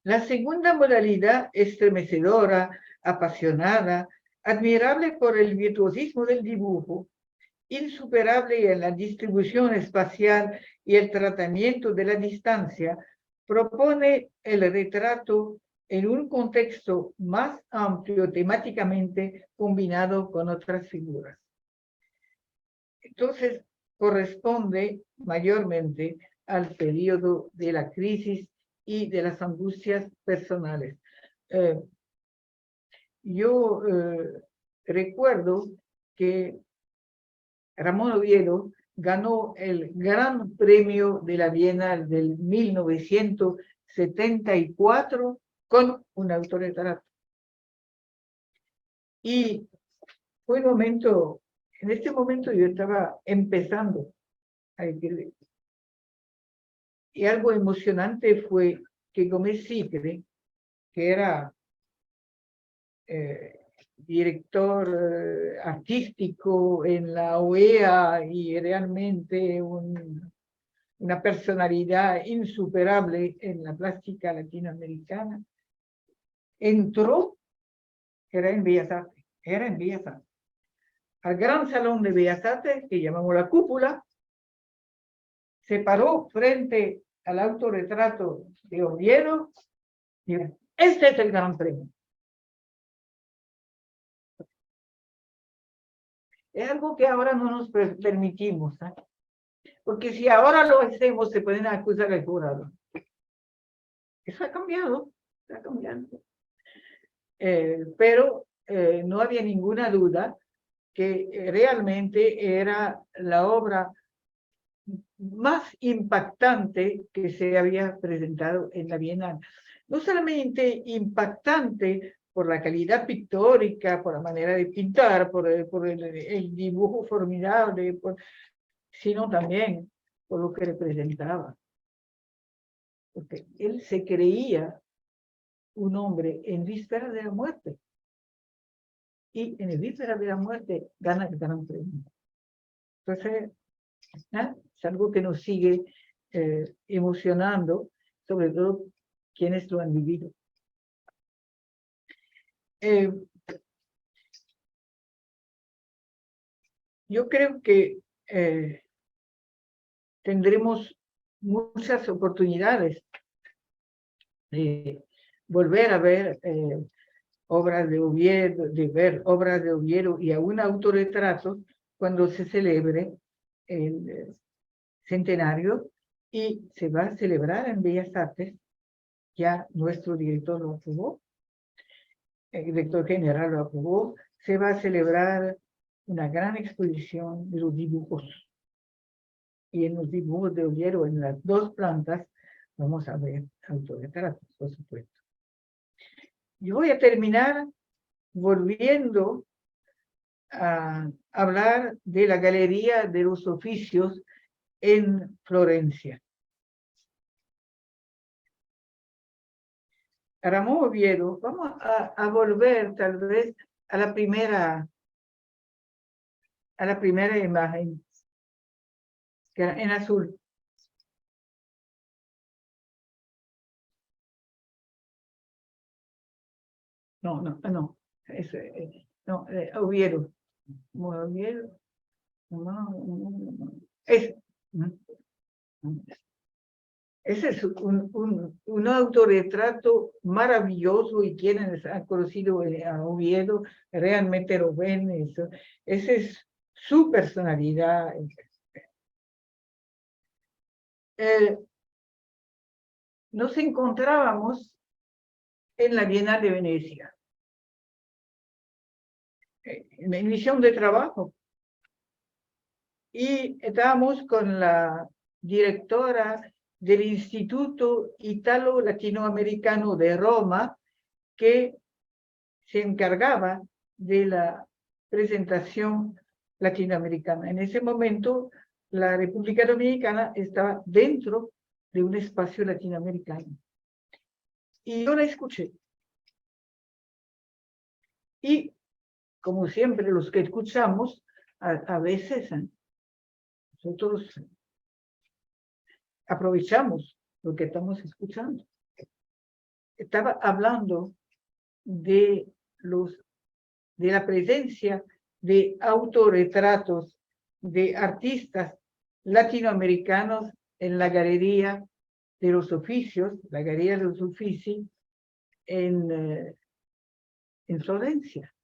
Speaker 2: La segunda modalidad, estremecedora, apasionada, admirable por el virtuosismo del dibujo, insuperable en la distribución espacial y el tratamiento de la distancia, propone el retrato en un contexto más amplio temáticamente combinado con otras figuras. Entonces, corresponde mayormente al periodo de la crisis y de las angustias personales. Yo recuerdo que Ramón Oviedo ganó el Gran Premio de la Bienal del 1974 con un autorretrato. Y fue un momento, en este momento yo estaba empezando a escribir. Y algo emocionante fue que Gómez Sicre, que era director artístico en la OEA y realmente una personalidad insuperable en la plástica latinoamericana, entró, era en Bellas Artes, al Gran Salón de Bellas Artes, que llamamos la Cúpula, se paró frente al autorretrato de Oviedo y dijo: este es el Gran Premio. Es algo que ahora no nos permitimos, ¿eh? Porque si ahora lo hacemos, se pueden acusar al jurado. Eso ha cambiado, está cambiando. Pero no había ninguna duda que realmente era la obra más impactante que se había presentado en la Bienal. No solamente impactante por la calidad pictórica, por la manera de pintar, por el dibujo formidable, sino también por lo que representaba. Porque él se creía un hombre en víspera de la muerte. Y en el víspera de la muerte gana el Gran Premio. Entonces, es algo que nos sigue emocionando, sobre todo quienes lo han vivido. Yo creo que tendremos muchas oportunidades de volver a ver obras de Oviedo, de ver obras de Oviedo y aún autorretratos cuando se celebre el centenario, y se va a celebrar en Bellas Artes. Ya nuestro director lo aprobó, el director general lo aprobó. Se va a celebrar una gran exposición de los dibujos. Y en los dibujos de Oviedo, en las dos plantas, vamos a ver autorretratos, por supuesto. Yo voy a terminar volviendo a hablar de la Galería de los Oficios en Florencia. Ramón Oviedo, vamos a volver tal vez a la primera imagen, que era en azul. No, Oviedo. Oviedo. Ese es un autorretrato maravilloso, y quienes han conocido a Oviedo realmente lo ven. Esa es su personalidad. Nos encontrábamos en la Bienal de Venecia, en misión de trabajo, y estábamos con la directora del Instituto Italo-Latinoamericano de Roma, que se encargaba de la presentación latinoamericana. En ese momento, la República Dominicana estaba dentro de un espacio latinoamericano. Y yo la escuché. Y, como siempre, los que escuchamos, a veces nosotros aprovechamos lo que estamos escuchando. Estaba hablando de la presencia de autorretratos de artistas latinoamericanos en la Galería de los Oficios, la Galería de los Uffizi, en Florencia.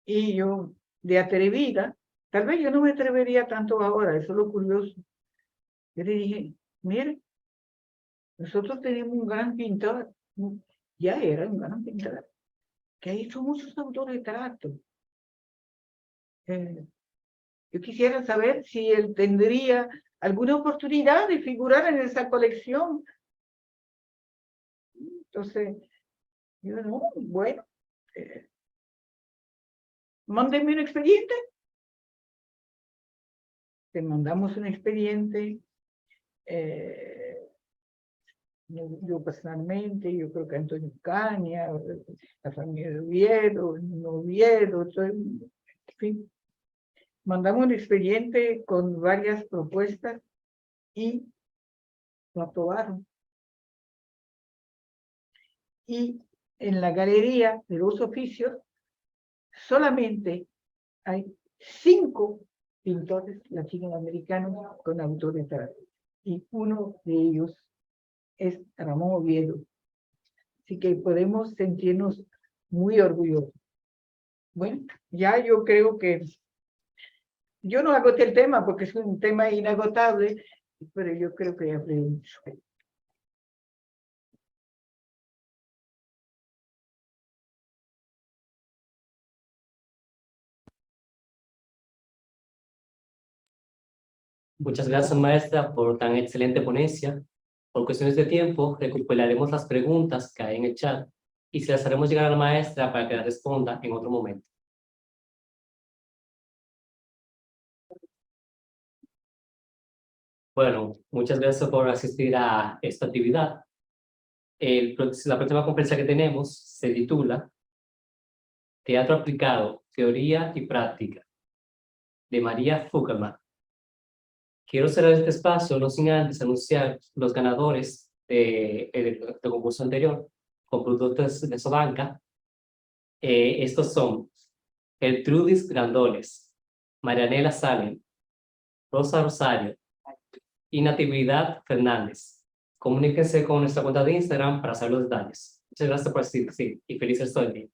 Speaker 2: Y yo, de atrevida, tal vez yo no me atrevería tanto ahora, eso es lo curioso. Yo le dije, mire, nosotros tenemos un gran pintor, ya era un gran pintor, que ha hecho muchos autorretratos. Yo quisiera saber si él tendría alguna oportunidad de figurar en esa colección. Entonces, yo no, bueno, mándenme un expediente. Te mandamos un expediente. Yo personalmente, yo creo que Antonio Caña, la familia de Oviedo, en fin. Mandamos un expediente con varias propuestas y lo aprobaron. Y en la Galería de los Oficios solamente hay 5 pintores latinoamericanos con autorretrato. Y uno de ellos es Ramón Oviedo. Así que podemos sentirnos muy orgullosos. Bueno, ya yo creo que yo no agoté el tema porque es un tema inagotable, pero yo creo que ya hablé mucho.
Speaker 1: Muchas gracias, maestra, por tan excelente ponencia. Por cuestiones de tiempo, recuperaremos las preguntas que hay en el chat y se las haremos llegar a la maestra para que las responda en otro momento. Bueno, muchas gracias por asistir a esta actividad. La próxima conferencia que tenemos se titula Teatro aplicado, teoría y práctica, de María Fugelman. Quiero cerrar este espacio, no sin antes anunciar los ganadores del concurso anterior con productos de Sobanca. Estos son Gertrudis Grandoles, Marianela Salen, Rosa Rosario y Natividad Fernández. Comuníquense con nuestra cuenta de Instagram para saber los detalles. Muchas gracias por asistir y felices todo el día.